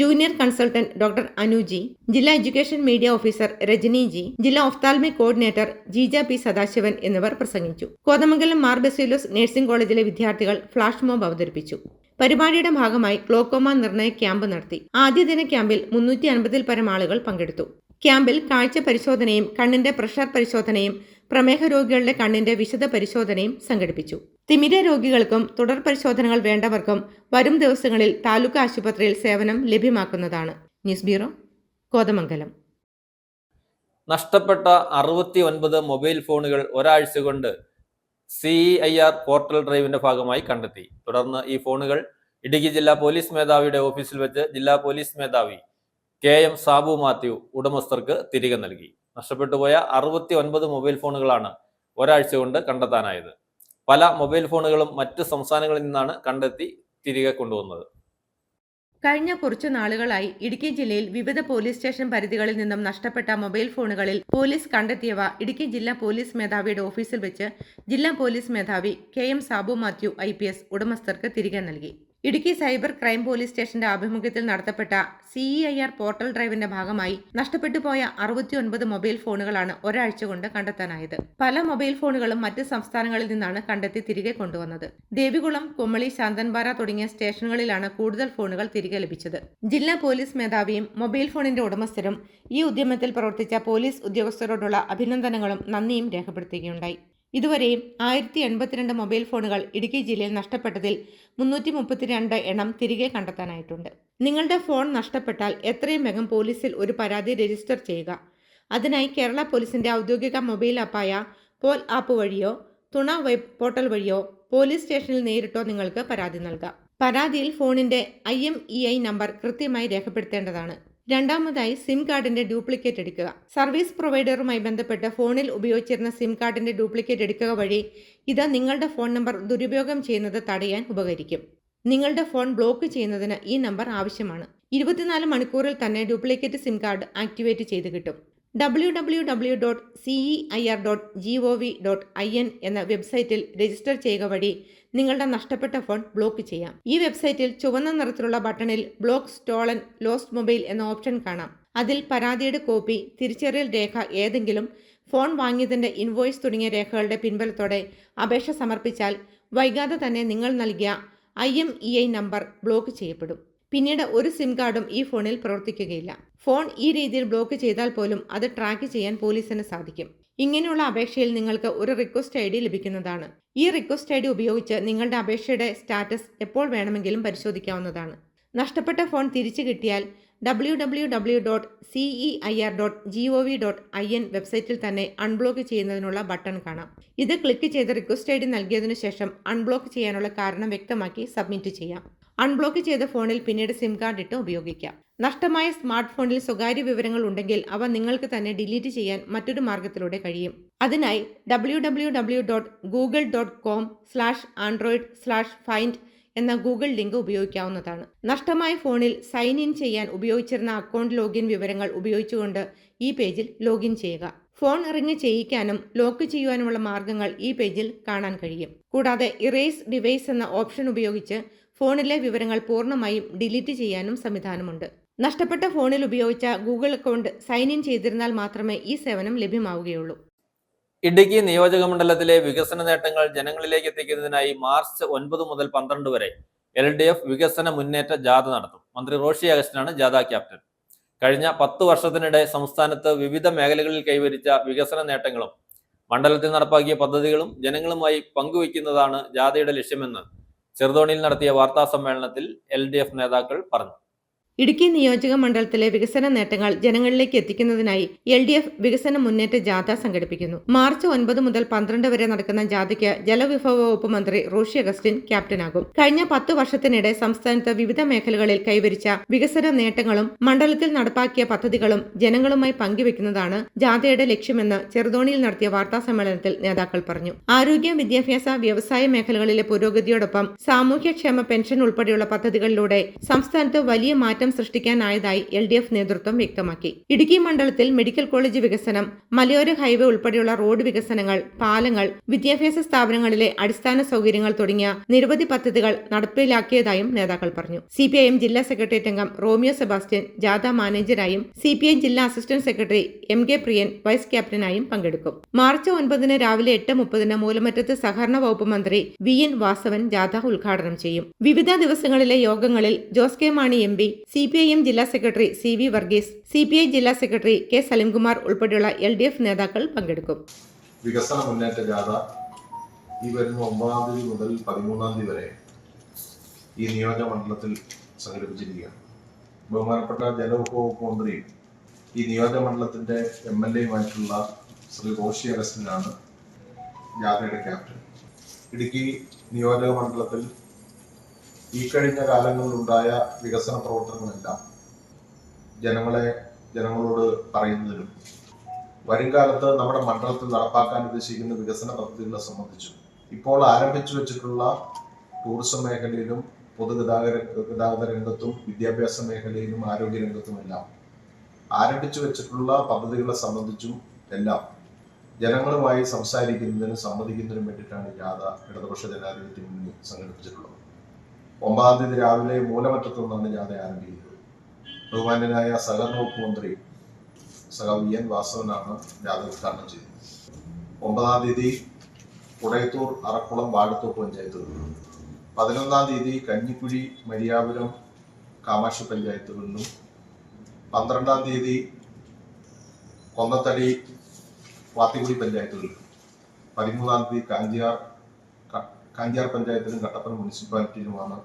junior consultant doctor Anuji, ജില്ലാ education media officer Rajani G, ജില്ലാ ophthalmic coordinator Jeeja P Sadasivan എന്നിവർ പ്രസംഗിച്ചു. കോതമംഗലം മാർ ബസേലിയോസ് നഴ്സിംഗ് കോളേജിലെ വിദ്യാർത്ഥികൾ ഫ്ലാഷ് മോബ് അവതരിപ്പിച്ചു. പരിപാടിയുടെ ഭാഗമായി ഗ്ലോക്കോമ നിർണയ ക്യാമ്പ് നടത്തി. ആദ്യ ദിന ക്യാമ്പിൽ 350-ൽ പരം ആളുകൾ പങ്കെടുത്തു. ക്യാമ്പിൽ കാഴ്ച പരിശോധനയും കണ്ണിന്റെ പ്രഷർ പരിശോധനയും പ്രമേഹ രോഗികളുടെ കണ്ണിന്റെ വിശദ പരിശോധനയും സംഘടിപ്പിച്ചു. തിമിര രോഗികൾക്കും തുടർ പരിശോധനകൾ വേണ്ടവർക്കും വരും ദിവസങ്ങളിൽ താലൂക്ക് ആശുപത്രിയിൽ സേവനം ലഭ്യമാക്കുന്നതാണ്. News bureau, Kothamangalam. നഷ്ടപ്പെട്ട 69 മൊബൈൽ ഫോണുകൾ ഒരാഴ്ച കൊണ്ട് CEIR പോർട്ടൽ ഡ്രൈവിന്റെ ഭാഗമായി കണ്ടെത്തി. തുടർന്ന് ഈ ഫോണുകൾ ഇടുക്കി ജില്ലാ പോലീസ് മേധാവിയുടെ ഓഫീസിൽ വെച്ച് ജില്ലാ പോലീസ് മേധാവി KM സാബു മാത്യു ഉടമസ്ഥർക്ക് തിരികെ നൽകി. നഷ്ടപ്പെട്ടുപോയ 69 മൊബൈൽ ഫോണുകളാണ് ഒരാഴ്ച കൊണ്ട് കണ്ടെത്താനായത്. പല മൊബൈൽ ഫോണുകളും മറ്റ് സംസ്ഥാനങ്ങളിൽ നിന്നാണ് കണ്ടെത്തി തിരികെ കൊണ്ടുവന്നത്. കഴിഞ്ഞ കുറച്ചു നാളുകളായി ഇടുക്കി ജില്ലയിൽ വിവിധ പോലീസ് സ്റ്റേഷൻ പരിധികളിൽ നിന്നും നഷ്ടപ്പെട്ട മൊബൈൽ ഫോണുകളിൽ പോലീസ് കണ്ടെത്തിയവ ഇടുക്കി ജില്ലാ പോലീസ് മേധാവിയുടെ ഓഫീസിൽ വെച്ച് ജില്ലാ പോലീസ് മേധാവി KM സാബു മാത്യു IPS ഉടമസ്ഥർക്ക് തിരികെ നൽകി. ഇടുക്കി സൈബർ ക്രൈം പോലീസ് സ്റ്റേഷന്റെ ആഭിമുഖ്യത്തിൽ നടത്തപ്പെട്ട CEIR പോർട്ടൽ ഡ്രൈവിന്റെ ഭാഗമായി നഷ്ടപ്പെട്ടുപോയ 69 മൊബൈൽ ഫോണുകളാണ് ഒരാഴ്ച കൊണ്ട് കണ്ടെത്താനായത്. പല മൊബൈൽ ഫോണുകളും മറ്റ് സംസ്ഥാനങ്ങളിൽ നിന്നാണ് കണ്ടെത്തി തിരികെ കൊണ്ടുവന്നത്. ദേവികുളം, കുമളി, ശാന്തൻപാറ തുടങ്ങിയ സ്റ്റേഷനുകളിലാണ് കൂടുതൽ ഫോണുകൾ തിരികെ ലഭിച്ചത്. ജില്ലാ പോലീസ് മേധാവിയും മൊബൈൽ ഫോണിന്റെ ഉടമസ്ഥരും ഈ ഉദ്യമത്തിൽ പ്രവർത്തിച്ച പോലീസ് ഉദ്യോഗസ്ഥരോടുള്ള അഭിനന്ദനങ്ങളും നന്ദിയും രേഖപ്പെടുത്തുകയുണ്ടായി. ഇതുവരെയും 1082 മൊബൈൽ ഫോണുകൾ ഇടുക്കി ജില്ലയിൽ നഷ്ടപ്പെട്ടതിൽ 332 എണ്ണം തിരികെ കണ്ടെത്താനായിട്ടുണ്ട്. നിങ്ങളുടെ ഫോൺ നഷ്ടപ്പെട്ടാൽ എത്രയും വേഗം പോലീസിൽ ഒരു പരാതി രജിസ്റ്റർ ചെയ്യുക. അതിനായി കേരള പോലീസിന്റെ ഔദ്യോഗിക മൊബൈൽ ആപ്പായ പോൽ ആപ്പ് വഴിയോ തുണ വെബ് പോർട്ടൽ വഴിയോ പോലീസ് സ്റ്റേഷനിൽ നേരിട്ടോ നിങ്ങൾക്ക് പരാതി നൽകാം. പരാതിയിൽ ഫോണിന്റെ IMEI നമ്പർ കൃത്യമായി രേഖപ്പെടുത്തേണ്ടതാണ്. രണ്ടാമതായി സിം കാർഡിന്റെ ഡ്യൂപ്ലിക്കേറ്റ് എടുക്കുക. സർവീസ് പ്രൊവൈഡറുമായി ബന്ധപ്പെട്ട് ഫോണിൽ ഉപയോഗിച്ചിരുന്ന സിം കാർഡിന്റെ ഡ്യൂപ്ലിക്കേറ്റ് എടുക്കുക വഴി ഇത് നിങ്ങളുടെ ഫോൺ നമ്പർ ദുരുപയോഗം ചെയ്യുന്നത് തടയാൻ ഉപകരിക്കും. നിങ്ങളുടെ ഫോൺ ബ്ലോക്ക് ചെയ്യുന്നതിന് ഈ നമ്പർ ആവശ്യമാണ്. 24 മണിക്കൂറിൽ തന്നെ ഡ്യൂപ്ലിക്കേറ്റ് സിം കാർഡ് ആക്ടിവേറ്റ് ചെയ്ത് കിട്ടും. www.ceir.gov.in എന്ന വെബ്സൈറ്റിൽ രജിസ്റ്റർ ചെയ്യുക വഴി നിങ്ങളുടെ നഷ്ടപ്പെട്ട ഫോൺ ബ്ലോക്ക് ചെയ്യാം. ഈ വെബ്സൈറ്റിൽ ചുവന്ന നിറത്തിലുള്ള ബട്ടണിൽ ബ്ലോക്ക് സ്റ്റോളൻ ലോസ്റ്റ് മൊബൈൽ എന്ന ഓപ്ഷൻ കാണാം. അതിൽ പരാതിയുടെ കോപ്പി, തിരിച്ചറിയൽ രേഖ ഏതെങ്കിലും, ഫോൺ വാങ്ങിയതിന്റെ ഇൻവോയ്സ് തുടങ്ങിയ രേഖകളുടെ പിൻബലത്തോടെ അപേക്ഷ സമർപ്പിച്ചാൽ വൈകാതെ തന്നെ നിങ്ങൾ നൽകിയ IMEI നമ്പർ ബ്ലോക്ക് ചെയ്യപ്പെടും. പിന്നീട് ഒരു സിം കാർഡും ഈ ഫോണിൽ പ്രവർത്തിക്കുകയില്ല. ഫോൺ ഈ രീതിയിൽ ബ്ലോക്ക് ചെയ്താൽ പോലും അത് ട്രാക്ക് ചെയ്യാൻ പോലീസിന് സാധിക്കും. ഇങ്ങനെയുള്ള അപേക്ഷയിൽ നിങ്ങൾക്ക് ഒരു റിക്വസ്റ്റ് ID ലഭിക്കുന്നതാണ്. ഈ റിക്വസ്റ്റ് ID ഉപയോഗിച്ച് നിങ്ങളുടെ അപേക്ഷയുടെ സ്റ്റാറ്റസ് എപ്പോൾ വേണമെങ്കിലും പരിശോധിക്കാവുന്നതാണ്. നഷ്ടപ്പെട്ട ഫോൺ തിരിച്ചു കിട്ടിയാൽ www.ceir.gov.in വെബ്സൈറ്റിൽ തന്നെ അൺബ്ലോക്ക് ചെയ്യുന്നതിനുള്ള ബട്ടൺ കാണാം. ഇത് ക്ലിക്ക് ചെയ്ത് റിക്വസ്റ്റ് ID നൽകിയതിനു ശേഷം അൺബ്ലോക്ക് ചെയ്യാനുള്ള കാരണം വ്യക്തമാക്കി സബ്മിറ്റ് ചെയ്യാം. അൺബ്ലോക്ക് ചെയ്ത ഫോണിൽ പിന്നീട് സിം കാർഡ് ഇട്ട് ഉപയോഗിക്കാം. നഷ്ടമായ സ്മാർട്ട് ഫോണിൽ സ്വകാര്യ വിവരങ്ങൾ ഉണ്ടെങ്കിൽ അവ നിങ്ങൾക്ക് തന്നെ ഡിലീറ്റ് ചെയ്യാൻ മറ്റൊരു മാർഗത്തിലൂടെ കഴിയും. അതിനായി www.google.com/android/find എന്ന ഗൂഗിൾ ലിങ്ക് ഉപയോഗിക്കാവുന്നതാണ്. നഷ്ടമായ ഫോണിൽ സൈൻ ഇൻ ചെയ്യാൻ ഉപയോഗിച്ചിരുന്ന അക്കൗണ്ട് ലോഗിൻ വിവരങ്ങൾ ഉപയോഗിച്ചുകൊണ്ട് ഈ പേജിൽ ലോഗിൻ ചെയ്യുക. ഫോൺ റിംഗ് ചെയ്യിക്കാനും ലോക്ക് ചെയ്യുവാനുമുള്ള മാർഗങ്ങൾ ഈ പേജിൽ കാണാൻ കഴിയും. കൂടാതെ ഇറേസ് ഡിവൈസ് എന്ന ഓപ്ഷൻ ഉപയോഗിച്ച് ഫോണിലെ വിവരങ്ങൾ പൂർണ്ണമായും ഡിലീറ്റ് ചെയ്യാനും സംവിധാനമുണ്ട്. നഷ്ടപ്പെട്ട ഫോണിൽ ഉപയോഗിച്ച ഗൂഗിൾ അക്കൗണ്ട് സൈൻ ഇൻ ചെയ്തിരുന്നാൽ മാത്രമേ ഈ സേവനം ലഭ്യമാവുകയുള്ളൂ. ഇടുക്കി നിയോജക മണ്ഡലത്തിലെ വികസന നേട്ടങ്ങൾ ജനങ്ങളിലേക്ക് എത്തിക്കുന്നതിനായി മാർച്ച് 9 മുതൽ 12 വരെ LDF വികസന മുന്നേറ്റ ജാഥ നടത്തും. മന്ത്രി റോഷി അഗസ്റ്റിനാണ് ജാഥ ക്യാപ്റ്റൻ. കഴിഞ്ഞ 10 വർഷത്തിനിടെ സംസ്ഥാനത്ത് വിവിധ മേഖലകളിൽ കൈവരിച്ച വികസന നേട്ടങ്ങളും മണ്ഡലത്തിൽ നടപ്പാക്കിയ പദ്ധതികളും ജനങ്ങളുമായി പങ്കുവയ്ക്കുന്നതാണ് ജാഥയുടെ ലക്ഷ്യമെന്ന് ചെറുതോണിയിൽ നടത്തിയ വാർത്താ സമ്മേളനത്തിൽ LDF നേതാക്കൾ പറഞ്ഞു. ഇടുക്കി നിയോജക മണ്ഡലത്തിലെ വികസന നേട്ടങ്ങൾ ജനങ്ങളിലേക്ക് എത്തിക്കുന്നതിനായി LDF വികസന മുന്നേറ്റ ജാഥ സംഘടിപ്പിക്കുന്നു. മാർച്ച് 9 മുതൽ 12 വരെ നടക്കുന്ന ജാഥയ്ക്ക് ജലവിഭവ വകുപ്പ് മന്ത്രി റോഷി അഗസ്റ്റിൻ ക്യാപ്റ്റനാകും. കഴിഞ്ഞ 10 വർഷത്തിനിടെ സംസ്ഥാനത്ത് വിവിധ മേഖലകളിൽ കൈവരിച്ച വികസന നേട്ടങ്ങളും മണ്ഡലത്തിൽ നടപ്പാക്കിയ പദ്ധതികളും ജനങ്ങളുമായി പങ്കുവെക്കുന്നതാണ് ജാഥയുടെ ലക്ഷ്യമെന്ന് ചെറുതോണിയിൽ നടത്തിയ വാർത്താ സമ്മേളനത്തിൽ നേതാക്കൾ പറഞ്ഞു. ആരോഗ്യ, വിദ്യാഭ്യാസ, വ്യവസായ മേഖലകളിലെ പുരോഗതിയോടൊപ്പം സാമൂഹ്യക്ഷേമ പെൻഷൻ ഉൾപ്പെടെയുള്ള പദ്ധതികളിലൂടെ സംസ്ഥാനത്ത് വലിയ മാറ്റം സൃഷ്ടിക്കാനായതായി LDF നേതൃത്വം വ്യക്തമാക്കി. ഇടുക്കി മണ്ഡലത്തിൽ മെഡിക്കൽ കോളേജ് വികസനം, മലയോര ഹൈവേ ഉൾപ്പെടെയുള്ള റോഡ് വികസനങ്ങൾ, പാലങ്ങൾ, വിദ്യാഭ്യാസ സ്ഥാപനങ്ങളിലെ അടിസ്ഥാന സൗകര്യങ്ങൾ തുടങ്ങിയ നിരവധി പദ്ധതികൾ നടപ്പിലാക്കിയതായും നേതാക്കൾ പറഞ്ഞു. CPIM ജില്ലാ സെക്രട്ടേറിയറ്റ് അംഗം റോമിയോ സെബാസ്റ്റ്യൻ ജാഥ മാനേജരായും CPI ജില്ലാ അസിസ്റ്റന്റ് സെക്രട്ടറി MK പ്രിയൻ വൈസ് ക്യാപ്റ്റനായും പങ്കെടുക്കും. മാർച്ച് 9 രാവിലെ 8:30 മൂലമറ്റത്ത് സഹകരണ വകുപ്പ് മന്ത്രി VN വാസവൻ ജാഥ ഉദ്ഘാടനം ചെയ്യും. വിവിധ ദിവസങ്ങളിലെ യോഗങ്ങളിൽ Jose K Mani MP, CPIM ജില്ലാ സെക്രട്ടറി CV വർഗീസ്, CPI ജില്ലാ സെക്രട്ടറി K സലിംകുമാർ ഉൾപ്പെടെയുള്ള LDF നേതാക്കൾ പങ്കെടുക്കും. വികസന മുന്നേറ്റ ജാഥ ഈ വരുന്ന 9 തീയതി മുതൽ 13 തീയതി വരെ ഈ നിയോജക മണ്ഡലത്തിൽ സംഘടിപ്പിച്ചിരിക്കുകയാണ്. ബഹുമാനപ്പെട്ട ജലവിഭവ വകുപ്പ് മന്ത്രിയും ഈ നിയോജക മണ്ഡലത്തിന്റെ MLAയുമായിട്ടുള്ള ശ്രീ റോഷി അഗസ്റ്റിനാണ് ജാഥയുടെ ക്യാപ്റ്റൻ. ഇടുക്കി നിയോജക മണ്ഡലത്തിൽ ഈ കഴിഞ്ഞ കാലങ്ങളിലുണ്ടായ വികസന പ്രവർത്തനങ്ങളെല്ലാം ജനങ്ങളോട് പറയുന്നതിനും വരും കാലത്ത് നമ്മുടെ മണ്ഡലത്തിൽ നടപ്പാക്കാൻ ഉദ്ദേശിക്കുന്ന വികസന പദ്ധതികളെ സംബന്ധിച്ചും ഇപ്പോൾ ആരംഭിച്ചു വെച്ചിട്ടുള്ള ടൂറിസം മേഖലയിലും ഗതാഗത രംഗത്തും വിദ്യാഭ്യാസ മേഖലയിലും ആരോഗ്യ രംഗത്തുമെല്ലാം ആരംഭിച്ചു വെച്ചിട്ടുള്ള പദ്ധതികളെ സംബന്ധിച്ചും എല്ലാം ജനങ്ങളുമായി സംസാരിക്കുന്നതിനും സമ്മതിക്കുന്നതിനും വേണ്ടിയിട്ടാണ് ജാഥ ഇടതുപക്ഷ ജനാധിപത്യ മുന്നണി സംഘടിപ്പിച്ചിട്ടുള്ളത്. 9-ാം തീയതി രാവിലെ മൂലമറ്റത്തു നിന്നാണ് ജാഥ ആരംഭിക്കുന്നത്. ബഹുമാന്യനായ സഹകരണ വകുപ്പ് മന്ത്രി എൻ വാസവനാണ് ജാഥ ഉദ്ഘാടനം ചെയ്തത്. 9-ാം തീയതി കുടയത്തൂർ, അറക്കുളം, വാഴത്തോപ്പ് പഞ്ചായത്തുകളിലും 11-ാം തീയതി കഞ്ഞിക്കുഴി, മരിയാപുരം, കാമാക്ഷി പഞ്ചായത്തുകളിലും 12-ാം തീയതി കൊന്നത്തടി, വാത്തിക്കുടി പഞ്ചായത്തുകളിലും 13-ാം തീയതി കാഞ്ചിയാർ പഞ്ചായത്തിലും കട്ടപ്പന മുനിസിപ്പാലിറ്റിയിലുമാണ്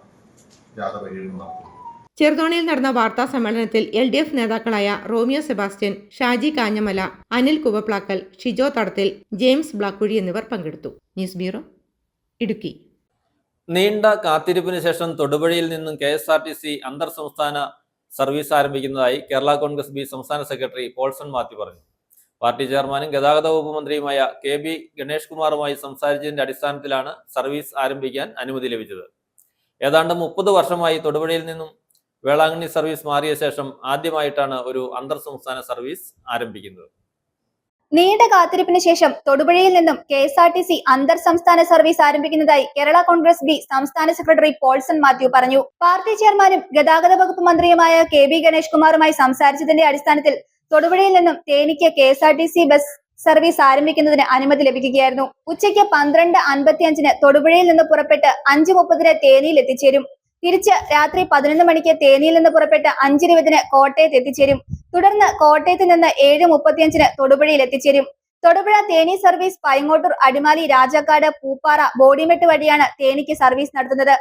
ജാഥ പര്യടനം നടത്തുന്നത്. ചെറുതോണിയിൽ നടന്ന വാർത്താ സമ്മേളനത്തിൽ LDF നേതാക്കളായ Romeo Sebastian, Shaji Kanjamala, Anil Kuvaplackal, Shijo Thadathil, James Blakkuzhi എന്നിവർ പങ്കെടുത്തു. News bureau, Idukki. നീണ്ട കാത്തിരിപ്പിന് ശേഷം തൊടുപുഴയിൽ നിന്നും KSRTC അന്തർ സംസ്ഥാന സർവീസ് ആരംഭിക്കുന്നതായി കേരള കോൺഗ്രസ് ബി സംസ്ഥാന സെക്രട്ടറി പോൾസൺ മാത്യു പറഞ്ഞു. പാർട്ടി ചെയർമാനും ഗതാഗത വകുപ്പ് മന്ത്രിയുമായ KB ഗണേഷ് കുമാറുമായി സംസാരിച്ചതിന്റെ അടിസ്ഥാനത്തിലാണ് സർവീസ് ആരംഭിക്കാൻ അനുമതി ലഭിച്ചത്. ഏതാണ്ട് 30 വർഷമായി തൊടുപുഴയിൽ നിന്നും വേളാങ്കണ്ണി സർവീസ് മാറിയ ശേഷം ആദ്യമായിട്ടാണ് ഒരു അന്തർ സംസ്ഥാന സർവീസ് ആരംഭിക്കുന്നത്. നീണ്ട കാത്തിരിപ്പിന് ശേഷം തൊടുപുഴയിൽ നിന്നും KSRTC അന്തർ സംസ്ഥാന സർവീസ് ആരംഭിക്കുന്നതായി കേരള കോൺഗ്രസ് ബി സംസ്ഥാന സെക്രട്ടറി പോൾസൺ മാത്യു പറഞ്ഞു. പാർട്ടി ചെയർമാനും ഗതാഗത വകുപ്പ് മന്ത്രിയുമായ KB ഗണേഷ് കുമാറുമായി സംസാരിച്ചതിന്റെ അടിസ്ഥാനത്തിൽ തൊടുപുഴയിൽ നിന്നും തേനിക്ക് KSRTC ബസ് സർവീസ് ആരംഭിക്കുന്നതിന് അനുമതി ലഭിക്കുകയായിരുന്നു. ഉച്ചയ്ക്ക് 12:55 തൊടുപുഴയിൽ നിന്ന് പുറപ്പെട്ട് 5:30 തേനിയിൽ എത്തിച്ചേരും. തിരിച്ച് രാത്രി 11 മണിക്ക് തേനിയിൽ നിന്ന് പുറപ്പെട്ട് 5:20 കോട്ടയത്ത് എത്തിച്ചേരും. തുടർന്ന് കോട്ടയത്ത് നിന്ന് 7:35 തൊടുപുഴയിൽ എത്തിച്ചേരും. തൊടുപുഴ തേനി സർവീസ് പൈങ്ങോട്ടൂർ, അടിമാലി, രാജാക്കാട്, പൂപ്പാറ, ബോഡിമെട്ട് വഴിയാണ് തേനിക്ക് സർവീസ് നടത്തുന്നത്.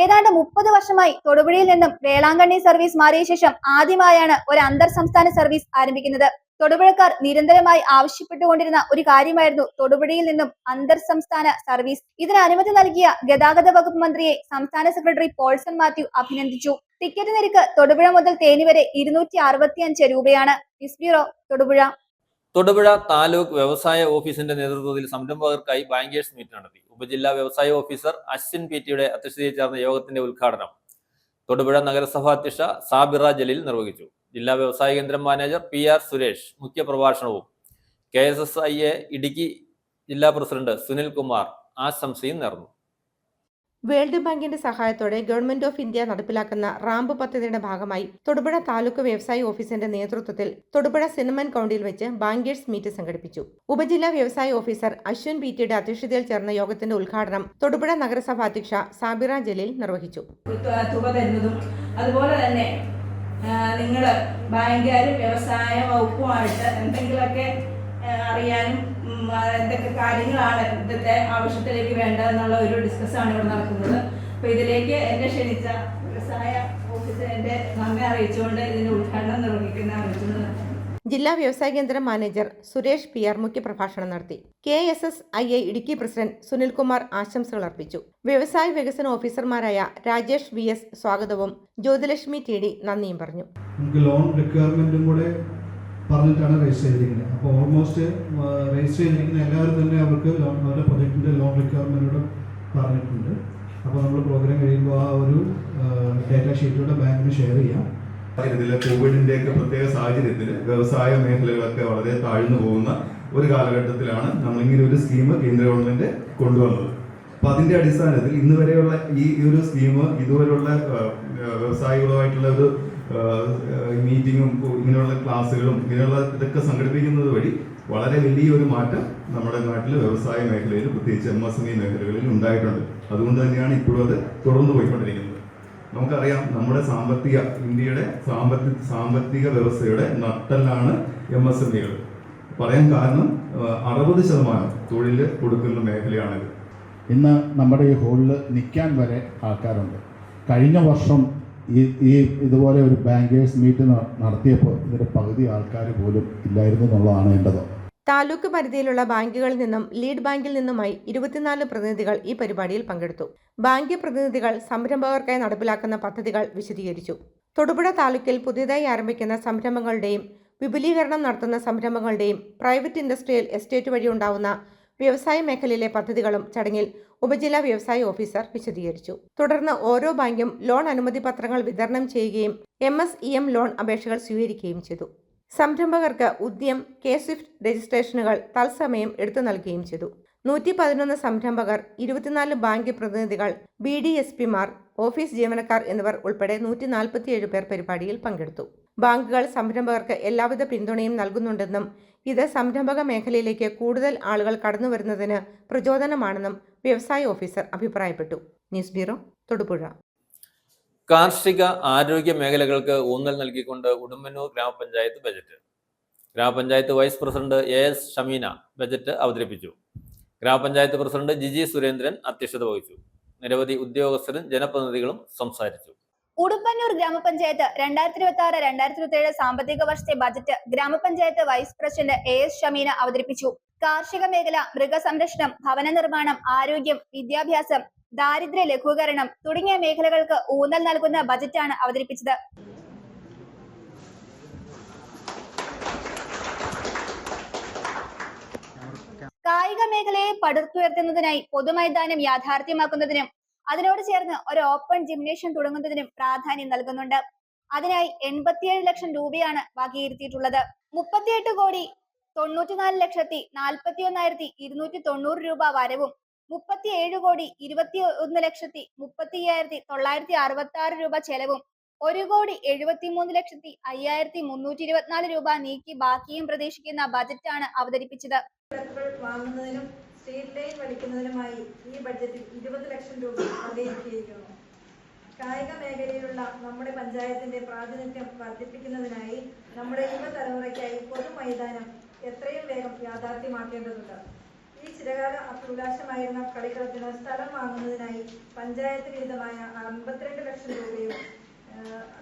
ഏതാണ്ട് 30 വർഷമായി തൊടുപുഴയിൽ നിന്നും വേളാങ്കണ്ണി സർവീസ് മാറിയ ശേഷം ആദ്യമായാണ് ഒരു അന്തർ സംസ്ഥാന സർവീസ് ആരംഭിക്കുന്നത്. തൊടുപുഴക്കാർ നിരന്തരമായി ആവശ്യപ്പെട്ടുകൊണ്ടിരുന്ന ഒരു കാര്യമായിരുന്നു തൊടുപുഴയിൽ നിന്നും അന്തർ സംസ്ഥാന സർവീസ്. ഇതിന് അനുമതി നൽകിയ ഗതാഗത വകുപ്പ് മന്ത്രിയെ സംസ്ഥാന സെക്രട്ടറി പോൾസൺ മാത്യു അഭിനന്ദിച്ചു. ടിക്കറ്റ് നിരക്ക് തൊടുപുഴ മുതൽ തേനി വരെ 265 രൂപയാണ്. News bureau, Thodupuzha. തൊടുപുഴ താലൂക്ക് വ്യവസായ ഓഫീസിന്റെ നേതൃത്വത്തിൽ സംരംഭകർക്കായി ബാങ്കേഴ്സ് മീറ്റ് നടത്തി. ഉപജില്ലാ വ്യവസായ ഓഫീസർ അശ്വിൻ PT-യുടെ അധ്യക്ഷതയിൽ ചേർന്ന യോഗത്തിന്റെ ഉദ്ഘാടനം തൊടുപുഴ നഗരസഭാ അധ്യക്ഷ സാബിറ ജലീൽ നിർവഹിച്ചു. ജില്ലാ വ്യവസായ കേന്ദ്രം മാനേജർ PR സുരേഷ് മുഖ്യപ്രഭാഷണവും KSSIA ഇടുക്കി ജില്ലാ പ്രസിഡന്റ് സുനിൽ കുമാർ ആശംസയും നേർന്നു. വേൾഡ് ബാങ്കിന്റെ സഹായത്തോടെ ഗവൺമെന്റ് ഓഫ് ഇന്ത്യ നടപ്പിലാക്കുന്ന റാമ്പ് പദ്ധതിയുടെ ഭാഗമായി തൊടുപുഴ താലൂക്ക് വ്യവസായ ഓഫീസിന്റെ നേതൃത്വത്തിൽ തൊടുപുഴ സിനമൻ കൗണ്ടിയിൽ വെച്ച് ബാങ്കേഴ്സ് മീറ്റ് സംഘടിപ്പിച്ചു. ഉപജില്ലാ വ്യവസായ ഓഫീസർ അശ്വിൻ PT-യുടെ അധ്യക്ഷതയിൽ ചേർന്ന യോഗത്തിന്റെ ഉദ്ഘാടനം തൊടുപുഴ നഗരസഭാ അധ്യക്ഷ സാബിറ ജലീൽ നിർവഹിച്ചു. അതുപോലെ തന്നെ നിങ്ങൾ ബാങ്കുകാരും വ്യവസായ വകുപ്പുമായിട്ട് എന്തെങ്കിലുമൊക്കെ അറിയാനും എന്തൊക്കെ കാര്യങ്ങളാണ് ഇന്നത്തെ ആവശ്യത്തിലേക്ക് വേണ്ടതെന്നുള്ള ഒരു ഡിസ്കസാണ് ഇവിടെ നടക്കുന്നത്. അപ്പോൾ ഇതിലേക്ക് എന്നെ ക്ഷണിച്ച വ്യവസായ ഓഫീസർ എൻ്റെ നന്ദി അറിയിച്ചുകൊണ്ട് ഇതിൻ്റെ ഉദ്ഘാടനം അറിയിക്കുന്നത്. ജില്ലാ വ്യവസായ കേന്ദ്രം മാനേജർ സുരേഷ് PR മുഖ്യപ്രഭാഷണം നടത്തി. KSSIA ഇടുക്കി പ്രസിഡന്റ് സുനിൽകുമാർ ആശംസകൾ അർപ്പിച്ചു. വ്യവസായ വികസന ഓഫീസർമാരായ രാജേഷ് VS സ്വാഗതവും ജ്യോതിലക്ഷ്മി TD നന്ദിയും പറഞ്ഞു. ലോൺ റിക്വയർമെന്റും കൂടെ പറഞ്ഞിട്ടാണ് രജിസ്റ്റർ ചെയ്തിരിക്കുന്നത്. അപ്പോൾ ഓൾമോസ്റ്റ് രജിസ്റ്റർ ചെയ്തിരിക്കുന്ന എല്ലാവരും തന്നെ അവർക്ക് അവരുടെ പ്രൊജക്റ്റിൻ്റെ ലോൺ റിക്വയർമെൻറ്റോട് പറഞ്ഞിട്ടുണ്ട്. അപ്പോൾ നമ്മൾ പ്രോഗ്രാം കഴിയുമ്പോൾ ആ ഒരു ഡാറ്റ ഷീറ്റോടെ ബാങ്കിന് ഷെയർ ചെയ്യാം. ഇതിലെ കോവിഡിൻ്റെയൊക്കെ പ്രത്യേക സാഹചര്യത്തിൽ വ്യവസായ മേഖലകളൊക്കെ വളരെ താഴ്ന്നു പോകുന്ന ഒരു കാലഘട്ടത്തിലാണ് നമ്മളിങ്ങനെ ഒരു സ്കീം കേന്ദ്ര ഗവൺമെൻറ് കൊണ്ടുവന്നത്. അപ്പോൾ അതിൻ്റെ അടിസ്ഥാനത്തിൽ ഇന്ന് വരെയുള്ള ഈ ഒരു സ്കീം ഇതുവരെയുള്ള വ്യവസായികളുമായിട്ടുള്ള ഒരു മീറ്റിങ്ങും ഇങ്ങനെയുള്ള ക്ലാസ്സുകളും ഇങ്ങനെയുള്ള ഇതൊക്കെ സംഘടിപ്പിക്കുന്നത് വഴി വളരെ വലിയൊരു മാറ്റം നമ്മുടെ നാട്ടിൽ വ്യവസായ മേഖലയിൽ പ്രത്യേകിച്ച് MSME മേഖലകളിൽ ഉണ്ടായിട്ടുണ്ട്. അതുകൊണ്ട് തന്നെയാണ് ഇപ്പോഴും അത് തുടർന്നു പോയിക്കൊണ്ടിരിക്കുന്നത്. നമുക്കറിയാം നമ്മുടെ ഇന്ത്യയുടെ സാമ്പത്തിക വ്യവസ്ഥയുടെ നട്ടെല്ലാണ് MSMEകൾ. പറയാൻ കാരണം 60% തൊഴിൽ കൊടുക്കുന്ന മേഖലയാണിത്. ഇന്ന് നമ്മുടെ ഈ ഹോളിൽ നിൽക്കാൻ വരെ ആൾക്കാരുണ്ട്. കഴിഞ്ഞ വർഷം ഇതുപോലെ ഒരു ബാങ്കേഴ്സ് മീറ്റ് നടത്തിയപ്പോൾ ഇതിൻ്റെ പകുതി ആൾക്കാർ പോലും ഇല്ലായിരുന്നു എന്നുള്ളതാണ് എൻ്റെത്. താലൂക്ക് പരിധിയിലുള്ള ബാങ്കുകളിൽ നിന്നും ലീഡ് ബാങ്കിൽ നിന്നുമായി 24 പ്രതിനിധികൾ ഈ പരിപാടിയിൽ പങ്കെടുത്തു. ബാങ്ക് പ്രതിനിധികൾ സംരംഭകർക്കായി നടപ്പിലാക്കുന്ന പദ്ധതികൾ വിശദീകരിച്ചു. തൊടുപുഴ താലൂക്കിൽ പുതിയതായി ആരംഭിക്കുന്ന സംരംഭങ്ങളുടെയും വിപുലീകരണം നടത്തുന്ന സംരംഭങ്ങളുടെയും പ്രൈവറ്റ് ഇൻഡസ്ട്രിയൽ എസ്റ്റേറ്റ് വഴി ഉണ്ടാവുന്ന വ്യവസായ മേഖലയിലെ പദ്ധതികളും ചടങ്ങിൽ ഉപജില്ലാ വ്യവസായ ഓഫീസർ വിശദീകരിച്ചു. തുടർന്ന് ഓരോ ബാങ്കും ലോൺ അനുമതി പത്രങ്ങൾ വിതരണം ചെയ്യുകയും MSEM ലോൺ അപേക്ഷകൾ സ്വീകരിക്കുകയും ചെയ്തു. സംരംഭകർക്ക് ഉദ്യം, K-SWIFT രജിസ്ട്രേഷനുകൾ തത്സമയം എടുത്തു നൽകുകയും ചെയ്തു. 111 സംരംഭകർ, 24 ബാങ്ക് പ്രതിനിധികൾ, BDSPമാർ, ഓഫീസ് ജീവനക്കാർ എന്നിവർ ഉൾപ്പെടെ 147 പേർ പരിപാടിയിൽ പങ്കെടുത്തു. ബാങ്കുകൾ സംരംഭകർക്ക് എല്ലാവിധ പിന്തുണയും നൽകുന്നുണ്ടെന്നും ഇത് സംരംഭക മേഖലയിലേക്ക് കൂടുതൽ ആളുകൾ കടന്നുവരുന്നതിന് പ്രചോദനമാണെന്നും വ്യവസായ ഓഫീസർ അഭിപ്രായപ്പെട്ടു. News bureau, Thodupuzha. കാർഷിക ആരോഗ്യ മേഖലകൾക്ക് ഊന്നൽ നൽകിക്കൊണ്ട് ഉടുമ്പന്നൂർ ഗ്രാമപഞ്ചായത്ത് ബജറ്റ്. ഗ്രാമപഞ്ചായത്ത് vice president AS Shameena budget അവതരിപ്പിച്ചു. ഗ്രാമപഞ്ചായത്ത് പ്രസിഡന്റ് ജിജി സുരേന്ദ്രൻ അധ്യക്ഷത വഹിച്ചു. നിരവധി ഉദ്യോഗസ്ഥരും ജനപ്രതിനിധികളും സംസാരിച്ചു. ഉടുമ്പന്നൂർ ഗ്രാമപഞ്ചായത്ത് 2026-2027 സാമ്പത്തിക വർഷത്തെ ബജറ്റ് ഗ്രാമപഞ്ചായത്ത് വൈസ് പ്രസിഡന്റ് AS ഷമീന അവതരിപ്പിച്ചു. കാർഷിക മേഖല, മൃഗസംരക്ഷണം, ഭവന നിർമ്മാണം, ആരോഗ്യം, വിദ്യാഭ്യാസം, ദാരിദ്ര്യ ലഘൂകരണം തുടങ്ങിയ മേഖലകൾക്ക് ഊന്നൽ നൽകുന്ന ബജറ്റാണ് അവതരിപ്പിച്ചത്. കായിക മേഖലയെ പടുത്തുയർത്തുന്നതിനായി പൊതുമൈതാനം യാഥാർത്ഥ്യമാക്കുന്നതിനും അതിനോട് ചേർന്ന് ഒരു ഓപ്പൺ ജിംനേഷ്യം തുടങ്ങുന്നതിനും പ്രാധാന്യം നൽകുന്നുണ്ട്. അതിനായി 87 ലക്ഷം രൂപയാണ് വകയിരുത്തിയിട്ടുള്ളത്. 38,94,41,290 രൂപ വരവും 37,21,30,35,966 രൂപ ചെലവും 1,73,05,324 രൂപ നീക്കി ബാക്കിയും പ്രതീക്ഷിക്കുന്ന ബജറ്റാണ് അവതരിപ്പിച്ചത്. വാങ്ങുന്നതിനും സ്ട്രീറ്റ് ലൈൻ വലിക്കുന്നതിനുമായി ഈ ബഡ്ജറ്റിൽ 20 ലക്ഷം രൂപ വകയിരുത്തിയിരിക്കുന്നു. കായിക മേഖലയിലുള്ള നമ്മുടെ പഞ്ചായത്തിന്റെ പ്രാതിനിധ്യം വർദ്ധിപ്പിക്കുന്നതിനായി നമ്മുടെ യുവതലമുറയ്ക്കായി പൊതുമൈതാനം എത്രയും വേഗം യാഥാർത്ഥ്യമാക്കേണ്ടതുണ്ട്. ഈ ചിരകാല അഭിലാഷമായിരുന്ന കളിക്കളത്തിന് സ്ഥലം വാങ്ങുന്നതിനായി പഞ്ചായത്ത് വിഹിതമായ 52 ലക്ഷം രൂപയും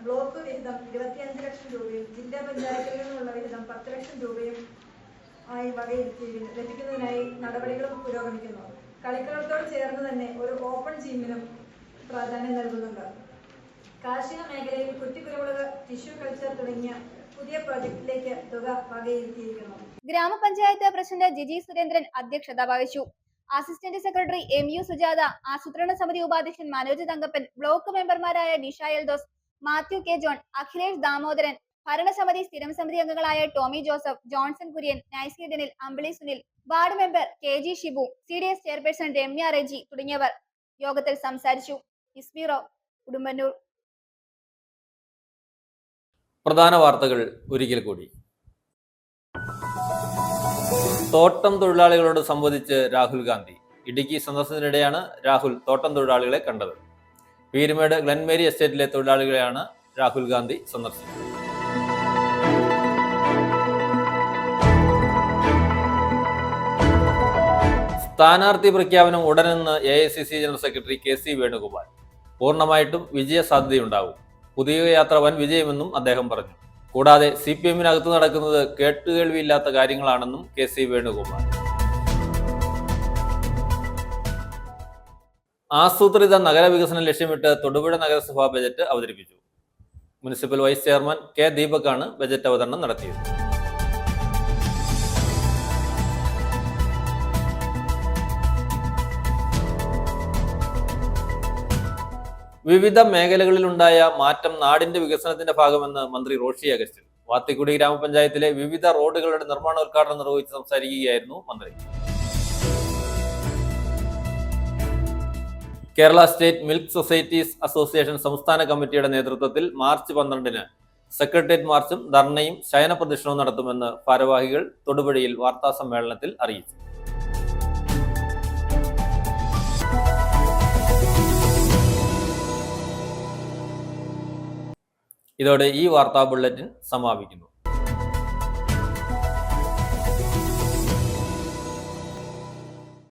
ബ്ലോക്ക് വിഹിതം 25 ലക്ഷം രൂപയും ജില്ലാ പഞ്ചായത്തിൽ നിന്നുള്ള വിഹിതം 10 ലക്ഷം രൂപയും ആയി വകയിരുത്തിയിരിക്കുന്നു. ലഭിക്കുന്നതിനായി നടപടികളും പുരോഗമിക്കുന്നു. കളിക്കളത്തോട് ചേർന്ന് തന്നെ ഒരു ഓപ്പൺ ജിമ്മിനും പ്രാധാന്യം നൽകുന്നുണ്ട്. കാർഷിക മേഖലയിൽ കുറ്റിക്കുരുമുളക്, ടിഷ്യൂ കൾച്ചർ തുടങ്ങിയ പുതിയ പ്രോജക്റ്റിലേക്ക് തുക വകയിരുത്തിയിരിക്കുന്നു. ഗ്രാമപഞ്ചായത്ത് പ്രസിഡന്റ് ജിജി സുരേന്ദ്രൻ അധ്യക്ഷത വഹിച്ചു. അസിസ്റ്റന്റ് സെക്രട്ടറി MU സുജാത, ആസൂത്രണ സമിതി ഉപാധ്യക്ഷൻ മനോജ് തങ്കപ്പൻ, ബ്ലോക്ക് മെമ്പർമാരായ Nisha Eldhose, Mathew K. John, Akhilesh Damodaran, ഭരണസമിതി സ്ഥിരം സമിതി അംഗങ്ങളായ Tommy Joseph, Johnson Kurian, Naisy Denil, Ambili Sunil, ward member KG ഷിബു, CDS ചെയർപേഴ്സൺ രമ്യ റെജി തുടങ്ങിയവർ യോഗത്തിൽ സംസാരിച്ചു. News bureau, Udumbannoor. പ്രധാന വാർത്തകൾ ഒരിക്കൽ കൂടി. തോട്ടം തൊഴിലാളികളോട് സംവദിച്ച് രാഹുൽ ഗാന്ധി. ഇടുക്കി സന്ദർശനത്തിനിടെയാണ് രാഹുൽ തോട്ടം തൊഴിലാളികളെ കണ്ടത്. പീരുമേട് ഗ്ലെൻമേരി എസ്റ്റേറ്റിലെ തൊഴിലാളികളെയാണ് രാഹുൽ ഗാന്ധി സന്ദർശിച്ചത്. സ്ഥാനാർത്ഥി പ്രഖ്യാപനം ഉടനെന്ന് AICC general secretary KC Venugopal. പൂർണ്ണമായിട്ടും വിജയ സാധ്യതയുണ്ടാകും. പുതിയ യാത്ര വൻ വിജയമെന്നും അദ്ദേഹം പറഞ്ഞു. കൂടാതെ CPM-നകത്ത് നടക്കുന്നത് കേട്ടുകേൾവിയില്ലാത്ത കാര്യങ്ങളാണെന്നും KC വേണുഗോപാൽ. ആസൂത്രിത നഗരവികസനം ലക്ഷ്യമിട്ട് തൊടുപുഴ നഗരസഭാ ബജറ്റ് അവതരിപ്പിച്ചു. Municipal vice chairman K. ദീപകാണ് ബജറ്റ് അവതരണം നടത്തിയത്. വിവിധ മേഖലകളിലുണ്ടായ മാറ്റം നാടിന്റെ വികസനത്തിന്റെ ഭാഗമെന്ന് മന്ത്രി റോഷി അഗസ്റ്റിൻ. വാത്തിക്കുടി ഗ്രാമപഞ്ചായത്തിലെ വിവിധ റോഡുകളുടെ നിർമ്മാണോദ്ഘാടനം നിർവഹിച്ച് സംസാരിക്കുകയായിരുന്നു മന്ത്രി. Kerala state milk societies association സംസ്ഥാന കമ്മിറ്റിയുടെ നേതൃത്വത്തിൽ മാർച്ച് 12-ന് സെക്രട്ടേറിയറ്റ് മാർച്ചും ധർണയും ശയനപ്രദക്ഷിണവും നടത്തുമെന്ന് ഭാരവാഹികൾ തൊടുപുഴയിൽ വാർത്താസമ്മേളനത്തിൽ അറിയിച്ചു. ഇതോടെ ഈ വാർത്താ ബുള്ളറ്റിൻ സമാപിക്കുന്നു.